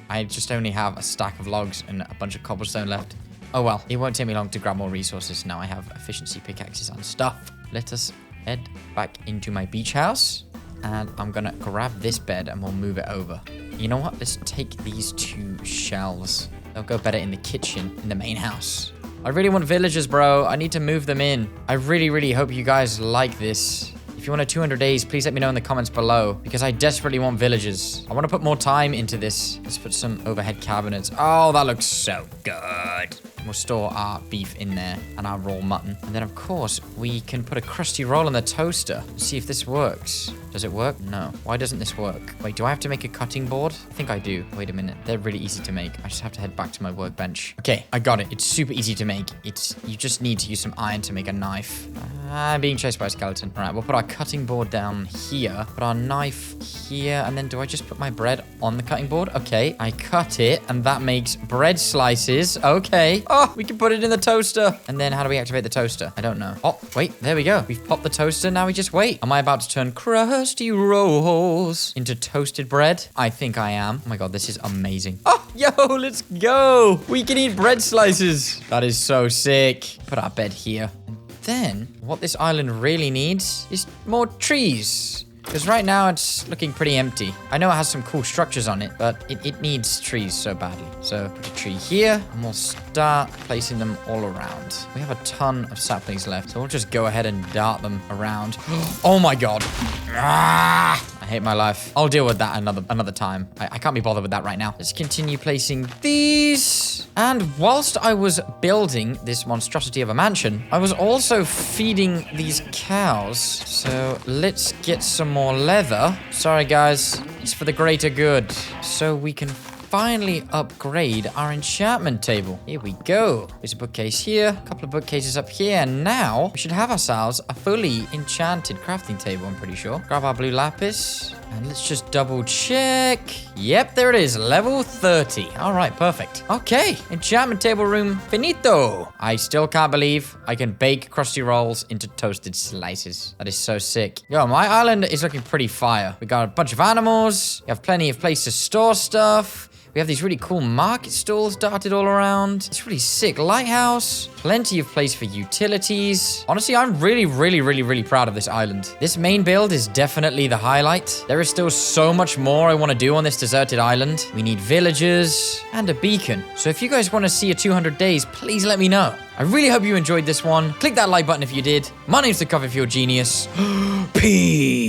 I just only have a stack of logs and a bunch of cobblestone left. Oh well, it won't take me long to grab more resources. Now I have efficiency pickaxes and stuff. Let us head back into my beach house. And I'm gonna grab this bed and we'll move it over. You know what? Let's take these 2 shelves. They'll go better in the kitchen, in the main house. I really want villagers, bro. I need to move them in. I really, really hope you guys like this. If you want a 200 days, please let me know in the comments below, because I desperately want villagers. I want to put more time into this. Let's put some overhead cabinets. Oh, that looks so good. We'll store our beef in there and our raw mutton. And then, of course, we can put a crusty roll in the toaster. See if this works. Does it work? No. Why doesn't this work? Wait, do I have to make a cutting board? I think I do. Wait a minute. They're really easy to make. I just have to head back to my workbench. Okay, I got it. It's super easy to make. You just need to use some iron to make a knife. I'm being chased by a skeleton. All right, we'll put our cutting board down here. Put our knife here. And then do I just put my bread on the cutting board? Okay, I cut it and that makes bread slices. Okay. Oh, we can put it in the toaster. And then how do we activate the toaster? I don't know. Oh, wait, there we go. We've popped the toaster. Now we just wait. Am I about to turn crusty rolls into toasted bread? I think I am. Oh my God, this is amazing. Oh, yo, let's go. We can eat bread slices. That is so sick. Put our bed here. Then what this island really needs is more trees. Because right now it's looking pretty empty. I know it has some cool structures on it, but it needs trees so badly. So put a tree here and we'll start placing them all around. We have a ton of saplings left, so we'll just go ahead and dart them around. Oh my God. Ah! I hate my life. I'll deal with that another time. I can't be bothered with that right now. Let's continue placing these. And whilst I was building this monstrosity of a mansion, I was also feeding these cows. So let's get some more leather. Sorry, guys. It's for the greater good. So we can finally upgrade our enchantment table. Here we go. There's a bookcase here, a couple of bookcases up here, and now we should have ourselves a fully enchanted crafting table, I'm pretty sure. Grab our blue lapis, and let's just double check. Yep, there it is, level 30. All right, perfect. Okay, enchantment table room finito. I still can't believe I can bake crusty rolls into toasted slices. That is so sick. Yo, my island is looking pretty fire. We got a bunch of animals. We have plenty of place to store stuff. We have these really cool market stalls dotted all around. It's really sick lighthouse. Plenty of place for utilities. Honestly, I'm really proud of this island. This main build is definitely the highlight. There is still so much more I want to do on this deserted island. We need villagers and a beacon. So if you guys want to see a 200 days, please let me know. I really hope you enjoyed this one. Click that like button if you did. My name's The Coffee Fuel Genius. Peace.